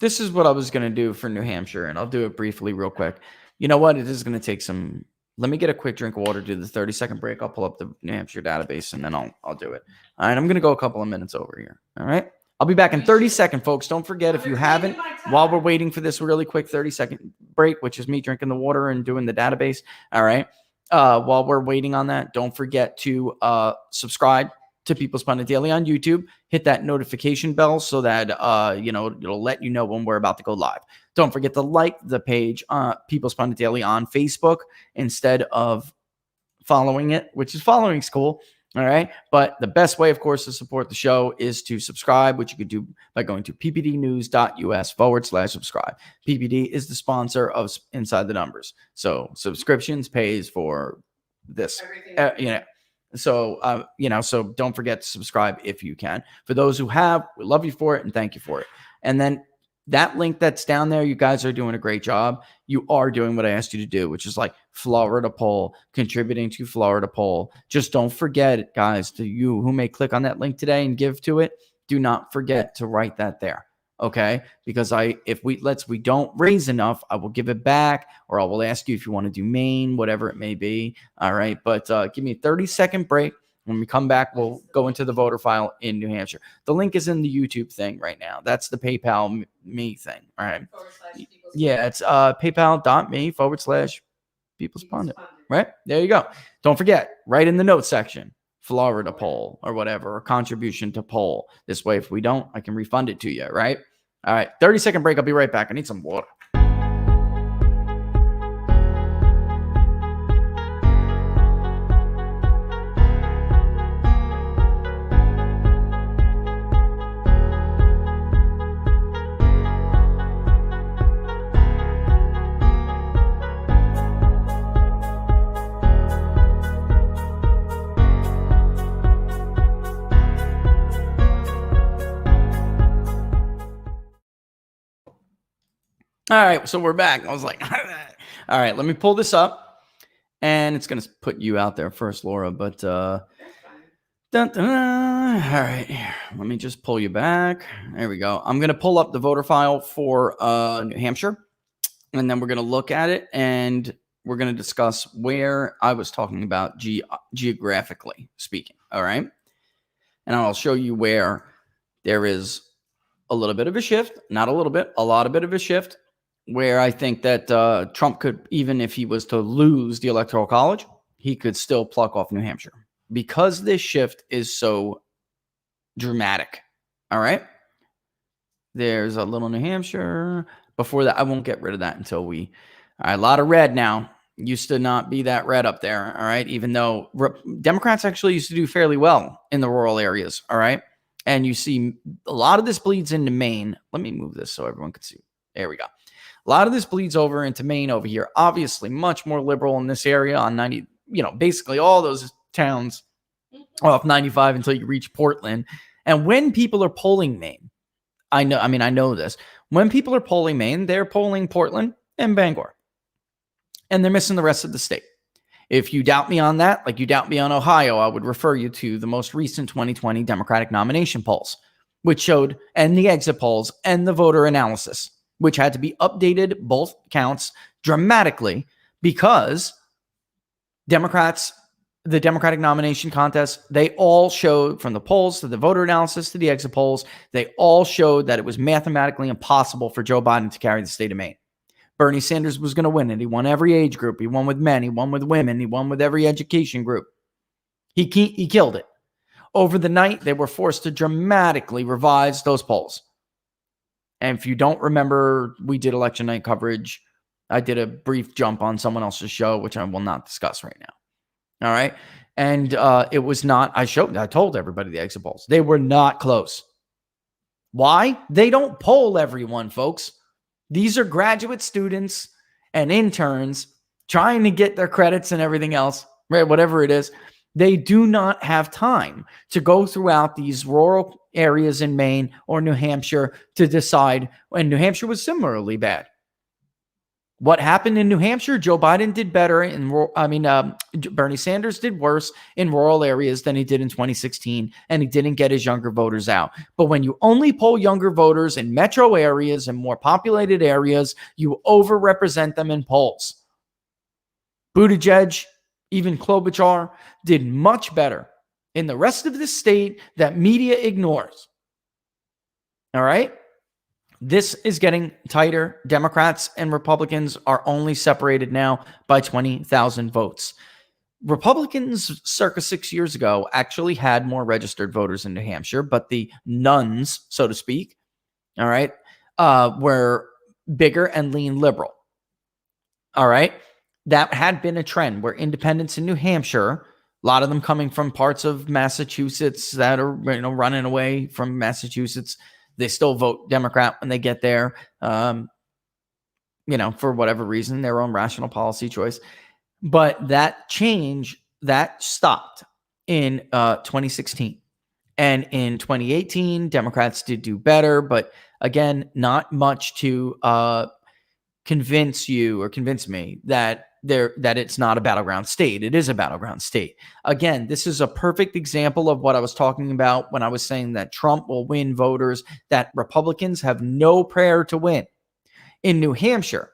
this is what I was going to do for New Hampshire, and I'll do it briefly, real quick. You know what? It is going to take some. Let me get a quick drink of water, do the 30-second break. I'll pull up the New Hampshire database, and then I'll do it. All right, I'm going to go a couple of minutes over here. All right, I'll be back in 30 seconds, folks. Don't forget, if you haven't, while we're waiting for this really quick 30-second break, which is me drinking the water and doing the database. All right, while we're waiting on that, don't forget to subscribe to People's Pundit Daily on YouTube. Hit that notification bell so that it'll let you know when we're about to go live. Don't forget to like the page, People's Pundit Daily on Facebook, instead of following it, which is following school. All right. But the best way, of course, to support the show is to subscribe, which you could do by going to ppdnews.us/subscribe. PPD is the sponsor of Inside the Numbers. So subscriptions pays for this, So, so don't forget to subscribe if you can. For those who have, we love you for it and thank you for it. And then that link that's down there, you guys are doing a great job. You are doing what I asked you to do, which is like Florida poll, contributing to Florida poll. Just don't forget, guys, to you who may click on that link today and give to it, do not forget to write that there. Okay, because if we don't raise enough, I will give it back, or I will ask you if you want to do Maine, whatever it may be. All right, but give me a 30-second break. When we come back, we'll go into the voter file in New Hampshire. The link is in the YouTube thing right now. That's the PayPal me thing. All right. Yeah, it's paypal.me/People's Pundit. Right? There you go. Don't forget, right in the notes section, Florida poll or whatever, or contribution to poll. This way, if we don't, I can refund it to you, right? All right, 30-second break. I'll be right back. I need some water. All right, so we're back. I was like, all right, let me pull this up. And it's going to put you out there first, Laura. But, all right, here. Let me just pull you back. There we go. I'm going to pull up the voter file for New Hampshire. And then we're going to look at it. And we're going to discuss where I was talking about geographically speaking. All right. And I'll show you where there is a little bit of a shift. Not a little bit, a lot of bit of a shift. Where I think that Trump could, even if he was to lose the Electoral College, he could still pluck off New Hampshire because this shift is so dramatic. All right. There's a little New Hampshire. Before that, I won't get rid of that until we. All right, a lot of red now. Used to not be that red up there. All right, even though Democrats actually used to do fairly well in the rural areas. All right, and you see a lot of this bleeds into Maine. Let me move this so everyone can see. There we go. A lot of this bleeds over into Maine over here. Obviously, much more liberal in this area on 90. Basically all those towns off 95 until you reach Portland. And when people are polling Maine, I know this. When people are polling Maine, they're polling Portland and Bangor. And they're missing the rest of the state. If you doubt me on that, like you doubt me on Ohio, I would refer you to the most recent 2020 Democratic nomination polls, which showed, and the exit polls and the voter analysis, which had to be updated, both counts, dramatically, because the Democratic nomination contest, they all showed, from the polls to the voter analysis to the exit polls, they all showed that it was mathematically impossible for Joe Biden to carry the state of Maine. Bernie Sanders was going to win it. He won every age group. He won with men. He won with women. He won with every education group. He killed it. Over the night, they were forced to dramatically revise those polls. And if you don't remember, we did election night coverage. I did a brief jump on someone else's show, which I will not discuss right now. All right. And it was not, I told everybody the exit polls. They were not close. Why? They don't poll everyone, folks. These are graduate students and interns trying to get their credits and everything else, right? Whatever it is. They do not have time to go throughout these rural areas in Maine or New Hampshire to decide. And New Hampshire was similarly bad. What happened in New Hampshire? Joe Biden did better Bernie Sanders did worse in rural areas than he did in 2016, and he didn't get his younger voters out. But when you only poll younger voters in metro areas and more populated areas, you overrepresent them in polls. Buttigieg, even Klobuchar, did much better in the rest of the state that media ignores. All right? This is getting tighter. Democrats and Republicans are only separated now by 20,000 votes. Republicans circa 6 years ago actually had more registered voters in New Hampshire, but the nuns, so to speak, all right, were bigger and lean liberal. All right. That had been a trend where independents in New Hampshire, a lot of them coming from parts of Massachusetts that are, running away from Massachusetts, they still vote Democrat when they get there, for whatever reason, their own rational policy choice. But that change, that stopped in 2016. And in 2018, Democrats did do better, but again, not much to convince me that it's not a battleground state. It is a battleground state. Again, this is a perfect example of what I was talking about when I was saying that Trump will win voters that Republicans have no prayer to win. In New Hampshire,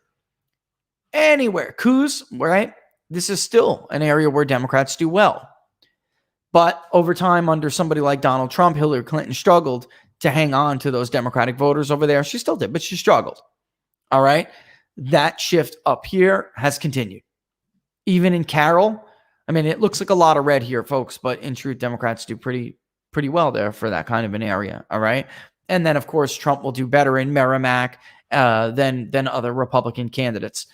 anywhere, Coos, right? This is still an area where Democrats do well. But over time, under somebody like Donald Trump, Hillary Clinton struggled to hang on to those Democratic voters over there. She still did, but she struggled. All right? That shift up here has continued. Even in Carroll, it looks like a lot of red here, folks, but in truth, Democrats do pretty well there for that kind of an area, all right? And then, of course, Trump will do better in Merrimack than other Republican candidates.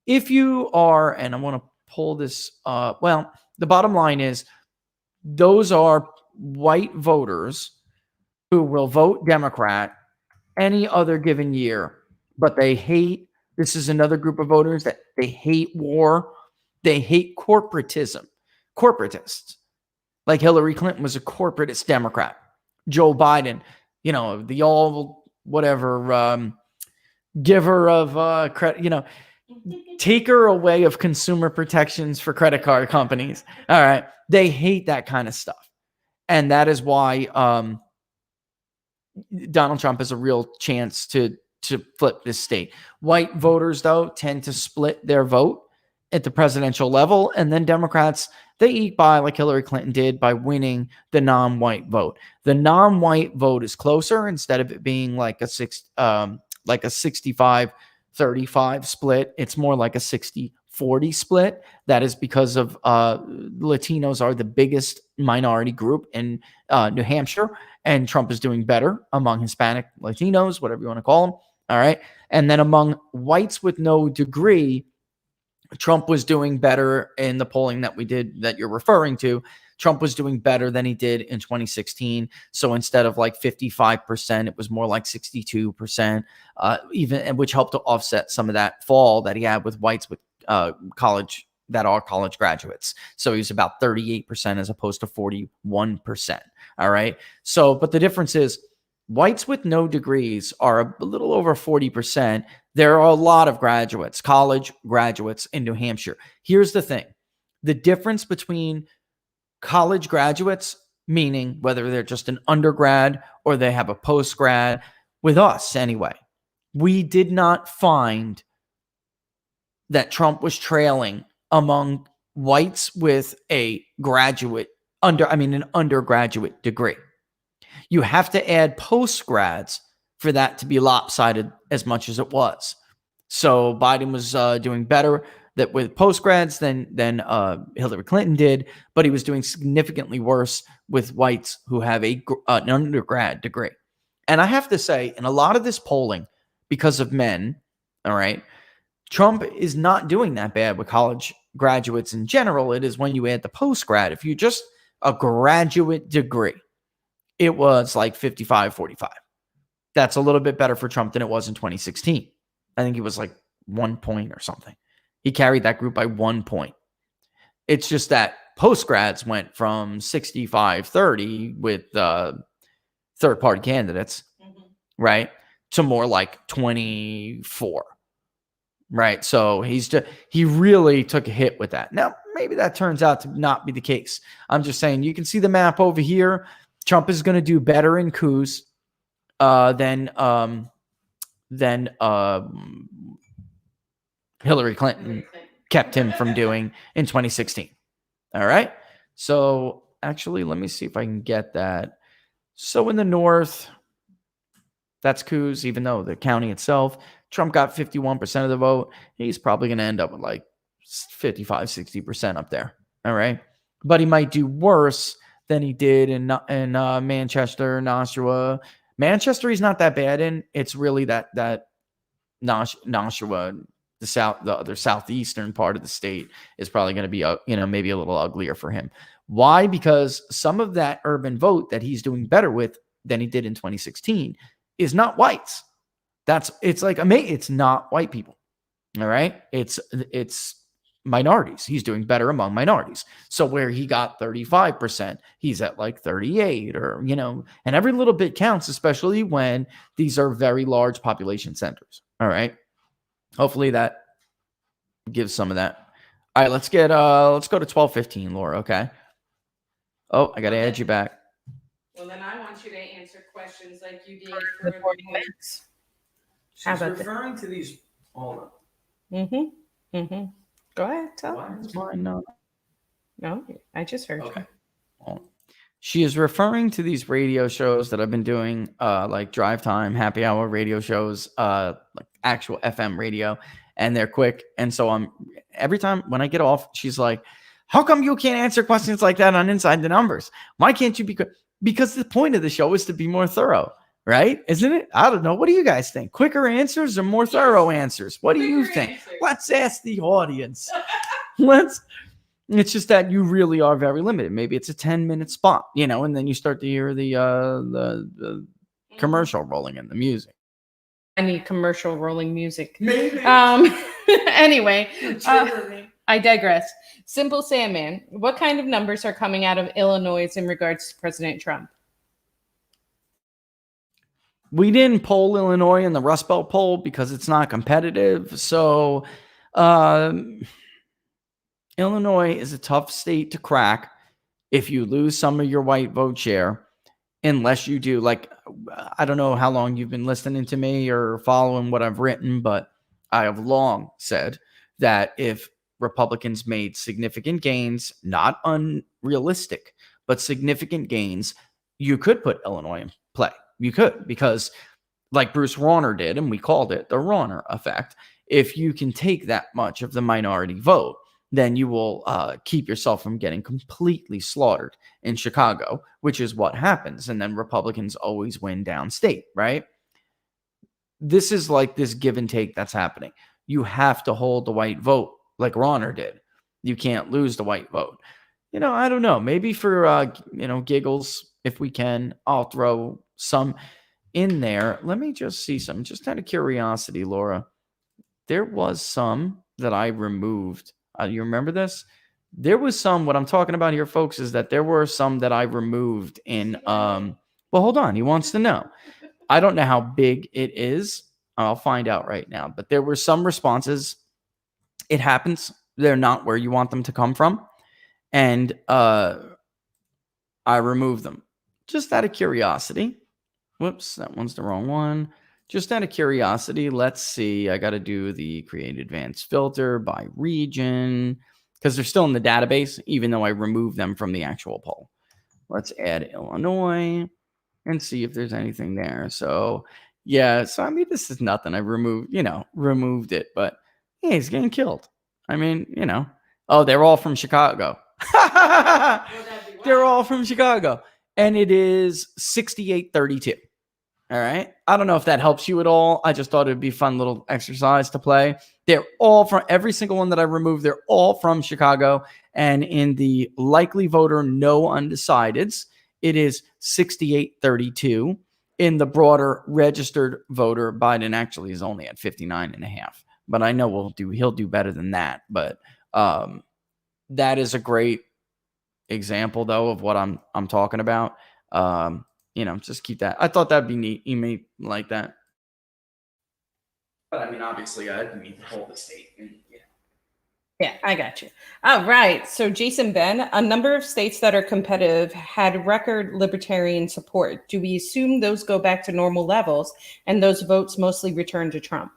If you are, and I want to pull this, the bottom line is those are white voters who will vote Democrat any other given year, but they hate. This is another group of voters that they hate war. They hate corporatists. Like Hillary Clinton was a corporatist Democrat. Joe Biden, the all whatever giver of credit, taker away of consumer protections for credit card companies. All right. They hate that kind of stuff. And that is why Donald Trump has a real chance to flip this state. White voters, though, tend to split their vote at the presidential level. And then Democrats, they eat by, like Hillary Clinton did, by winning the non-white vote. The non-white vote is closer instead of it being like a 65-35 split. It's more like a 60-40 60-40 split. That is because of Latinos are the biggest minority group in New Hampshire, and Trump is doing better among Hispanic Latinos, whatever you want to call them. All right. And then among whites with no degree, Trump was doing better in the polling that we did that you're referring to. Trump was doing better than he did in 2016. So instead of like 55%, it was more like 62%, even, which helped to offset some of that fall that he had with whites with college that are college graduates. So he was about 38% as opposed to 41%. All right. So, but the difference is whites with no degrees are a little over 40%. There are a lot of graduates, college graduates in New Hampshire. Here's the thing. The difference between college graduates, meaning whether they're just an undergrad or they have a postgrad, with us anyway, we did not find that Trump was trailing among whites with an undergraduate degree. You have to add postgrads for that to be lopsided as much as it was. So Biden was doing better that with postgrads than Hillary Clinton did, but he was doing significantly worse with whites who have an undergrad degree. And I have to say, in a lot of this polling, because of men, all right, Trump is not doing that bad with college graduates in general. It is when you add the postgrad. If you just a graduate degree, it was like 55-45. That's a little bit better for Trump than it was in 2016. I think he was like 1 point or something. He carried that group by 1 point. It's just that postgrads went from 65-30 with third-party candidates, right, to more like 24, right? So he really took a hit with that. Now, maybe that turns out to not be the case. I'm just saying, you can see the map over here. Trump is going to do better in coups than Hillary Clinton kept him from doing in 2016. All right. So actually, let me see if I can get that. So in the North, that's coups, even though the county itself, Trump got 51% of the vote. He's probably going to end up with like 55-60% up there. All right. But he might do worse than he did in Manchester, Nashua. Manchester, he's not that bad in. It's really that Nashua, the other southeastern part of the state, is probably going to be maybe a little uglier for him. Why? Because some of that urban vote that he's doing better with than he did in 2016 is not whites. It's not white people. All right. It's minorities. He's doing better among minorities. So where he got 35%, he's at like 38 and every little bit counts, especially when these are very large population centers. All right. Hopefully that gives some of that. All right, let's go to 12:15, Laura. Okay. Oh, I got to add you back. Well, then I want you to answer questions like you did for the 40 minutes. She's referring to these. Hold on. Go ahead. Tell Why her. is mine not? No, I just heard Okay. you. She is referring to these radio shows that I've been doing, like drive time, happy hour radio shows, like actual FM radio, and they're quick. And so every time when I get off, she's like, "How come you can't answer questions like that on Inside the Numbers? Why can't you be quick?" Because the point of the show is to be more thorough, right? Isn't it? I don't know. What do you guys think? Quicker answers or more thorough answers? What do you think? Answers. Let's ask the audience. It's just that you really are very limited. Maybe it's a 10-minute spot, and then you start to hear the commercial rolling in the music. I need commercial rolling music. Maybe. Anyway, I digress. Simple Sandman, what kind of numbers are coming out of Illinois in regards to President Trump? We didn't poll Illinois in the Rust Belt poll because it's not competitive. So Illinois is a tough state to crack if you lose some of your white vote share, unless you do, like, I don't know how long you've been listening to me or following what I've written, but I have long said that if Republicans made significant gains, not unrealistic, but significant gains, you could put Illinois in play. You could, because like Bruce Rauner did, and we called it the Rauner effect. if you can take that much of the minority vote, then you will keep yourself from getting completely slaughtered in Chicago, which is what happens. And then Republicans always win downstate, right? This is like this give and take that's happening. You have to hold the white vote like Ronner did. You can't lose the white vote. I don't know. Maybe for, giggles, if we can, I'll throw some in there. Let me just see some, just out of curiosity, Laura. There was some that I removed. You remember this? There was some, what I'm talking about here, folks, is that there were some that I removed in, well, hold on. He wants to know. I don't know how big it is. I'll find out right now. But there were some responses. It happens. They're not where you want them to come from. And I removed them just out of curiosity. Whoops, that one's the wrong one. Just out of curiosity, let's see. I got to do the create advanced filter by region because they're still in the database, even though I removed them from the actual poll. Let's add Illinois and see if there's anything there. So, yeah. So, I mean, this is nothing. I removed it. But, yeah, he's getting killed. I mean, Oh, they're all from Chicago. They're all from Chicago. And it is 68-32. All right. I don't know if that helps you at all. I just thought it'd be a fun little exercise to play. They're all from every single one that I removed. They're all from Chicago. And in the likely voter, no undecideds, it is 68-32. In the broader registered voter, Biden actually is only at 59.5. But I know he'll do better than that. But that is a great example, though, of what I'm talking about. Just keep that. I thought that'd be neat. You may like that. But I mean, obviously, I need to hold the state. Yeah, I got you. All right. So, Jason Ben, a number of states that are competitive had record libertarian support. Do we assume those go back to normal levels and those votes mostly return to Trump?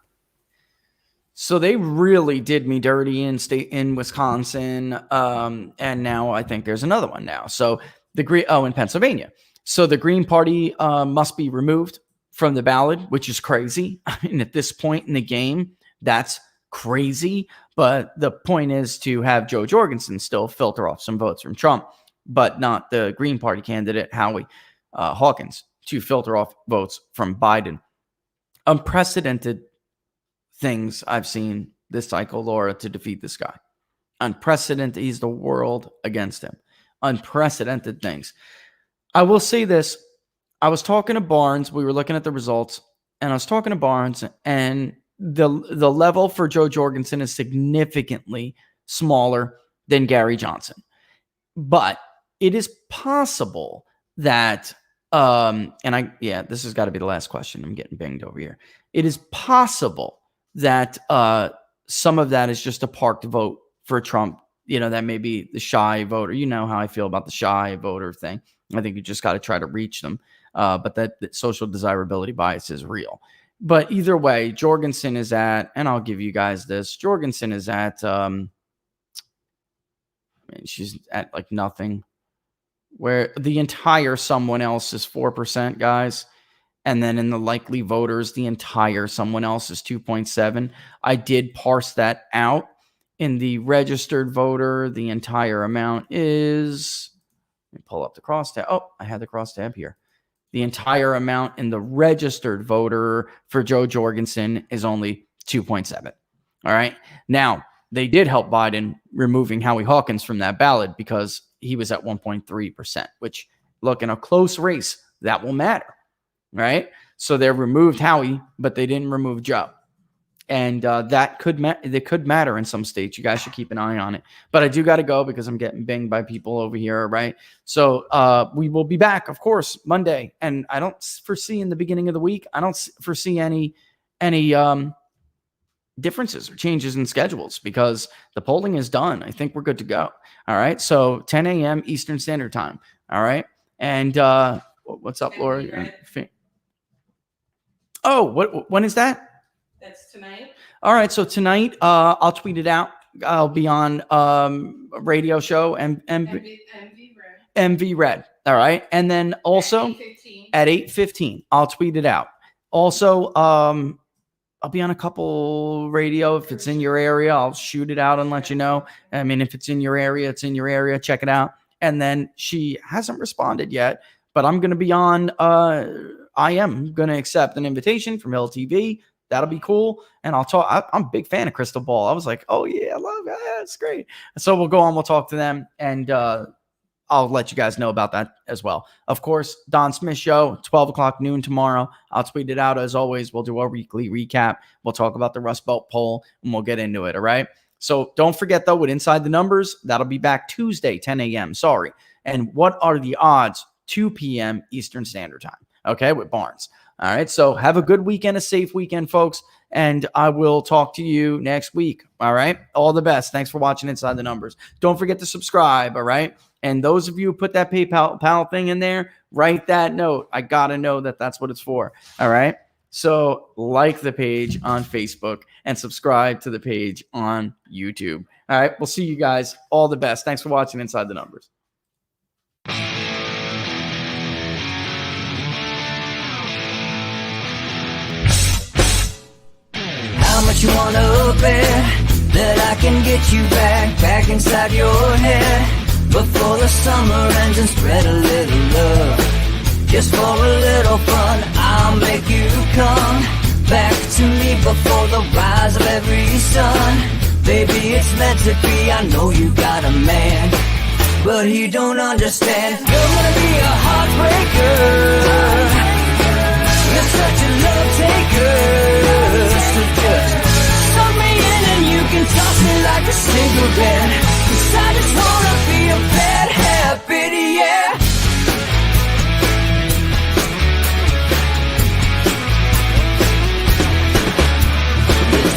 So they really did me dirty in Wisconsin, and now I think there's another one now. So in Pennsylvania. So the Green Party must be removed from the ballot, which is crazy. I mean, at this point in the game, that's crazy. But the point is to have Joe Jorgensen still filter off some votes from Trump, but not the Green Party candidate, Howie Hawkins, to filter off votes from Biden. Unprecedented things I've seen this cycle, Laura, to defeat this guy. Unprecedented. He's the world against him. Unprecedented things. I will say this. I was talking to Barnes. We were looking at the results, and I was talking to Barnes, and the level for Joe Jorgensen is significantly smaller than Gary Johnson. But it is possible that, this has got to be the last question. I'm getting binged over here. It is possible that some of that is just a parked vote for Trump. That may be the shy voter. You know how I feel about the shy voter thing. I think you just got to try to reach them. But that social desirability bias is real. But either way, Jorgensen is at, and I'll give you guys this, Jorgensen is at, she's at like nothing. Where the entire someone else is 4%, guys. And then in the likely voters, the entire someone else is 2.7. I did parse that out. In the registered voter, the entire amount is, let me pull up the crosstab. Oh, I had the crosstab here. The entire amount in the registered voter for Joe Jorgensen is only 2.7. All right. Now, they did help Biden removing Howie Hawkins from that ballot because he was at 1.3%, which, look, in a close race, that will matter. Right. So they removed Howie, but they didn't remove Joe. And that could matter in some states. You guys should keep an eye on it. But I do got to go because I'm getting binged by people over here. Right. So we will be back, of course, Monday. And I don't foresee in the beginning of the week, I don't foresee any differences or changes in schedules because the polling is done. I think we're good to go. All right. So 10 a.m. Eastern Standard Time. All right. And what's up, Laura? Oh, when is that? That's tonight. All right. So tonight, I'll tweet it out. I'll be on a radio show and MV Red. All right. And then also at 8:15, I'll tweet it out. Also, I'll be on a couple radio. If it's in your area, I'll shoot it out and let you know. I mean, if it's in your area, it's in your area. Check it out. And then she hasn't responded yet, but I'm going to be on. I am going to accept an invitation from LTV. That'll be cool. And I'll talk. I'm a big fan of Crystal Ball. I was like, oh yeah, I love it. Yeah, it's great. So we'll go on. We'll talk to them, and I'll let you guys know about that as well. Of course, Don Smith Show, 12 o'clock noon tomorrow. I'll tweet it out as always. We'll do our weekly recap. We'll talk about the Rust Belt poll, and we'll get into it. All right. So don't forget, though, with Inside the Numbers, that'll be back Tuesday, 10 a.m. Sorry. And what are the odds? 2 p.m. Eastern Standard Time. Okay, with Barnes. All right. So have a good weekend, a safe weekend, folks. And I will talk to you next week. All right. All the best. Thanks for watching Inside the Numbers. Don't forget to subscribe. All right. And those of you who put that PayPal thing in there, write that note. I got to know that that's what it's for. All right. So like the page on Facebook and subscribe to the page on YouTube. All right. We'll see you guys. All the best. Thanks for watching Inside the Numbers. How much you wanna bet that I can get you back inside your head before the summer ends and spread a little love. Just for a little fun, I'll make you come back to me before the rise of every sun. Baby, it's meant to be. I know you got a man, but he don't understand. You're gonna be a heartbreaker. You're such a love taker. So just suck me in and you can toss me like a cigarette. 'Cause I just wanna be a bad habit, yeah.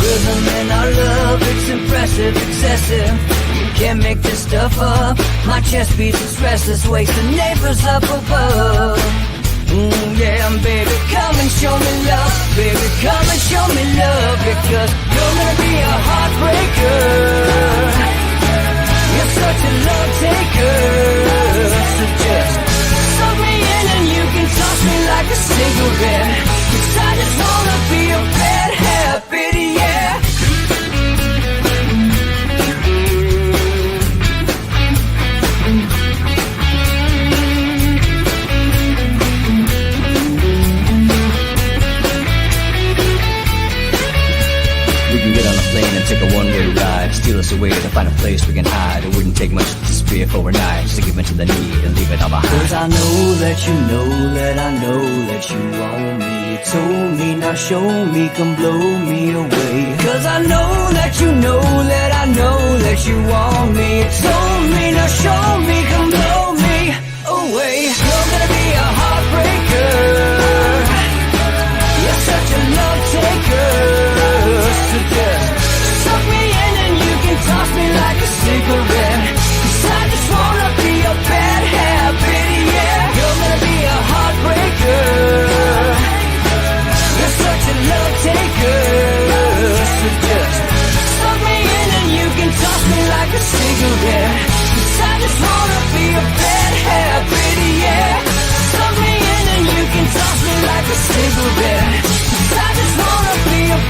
Rhythm in our love, it's impressive, excessive. You can't make this stuff up. My chest beats, it's restless, wakes the neighbors up above. Yeah, baby, come and show me love. Baby, come and show me love. Because you're gonna be a heartbreaker. You're such a love taker. So just suck me in and you can toss me like a cigarette. 'Cause I just wanna be a bad habit, yeah. Get on a plane and take a one-way ride. Steal us away to find a place we can hide. It wouldn't take much to spear for a night. Just to give in to the need and leave it all behind. 'Cause I know that you know that I know that you want me. You told me, now show me, come blow me away. 'Cause I know that you know that I know that you want me. You told me, now show me.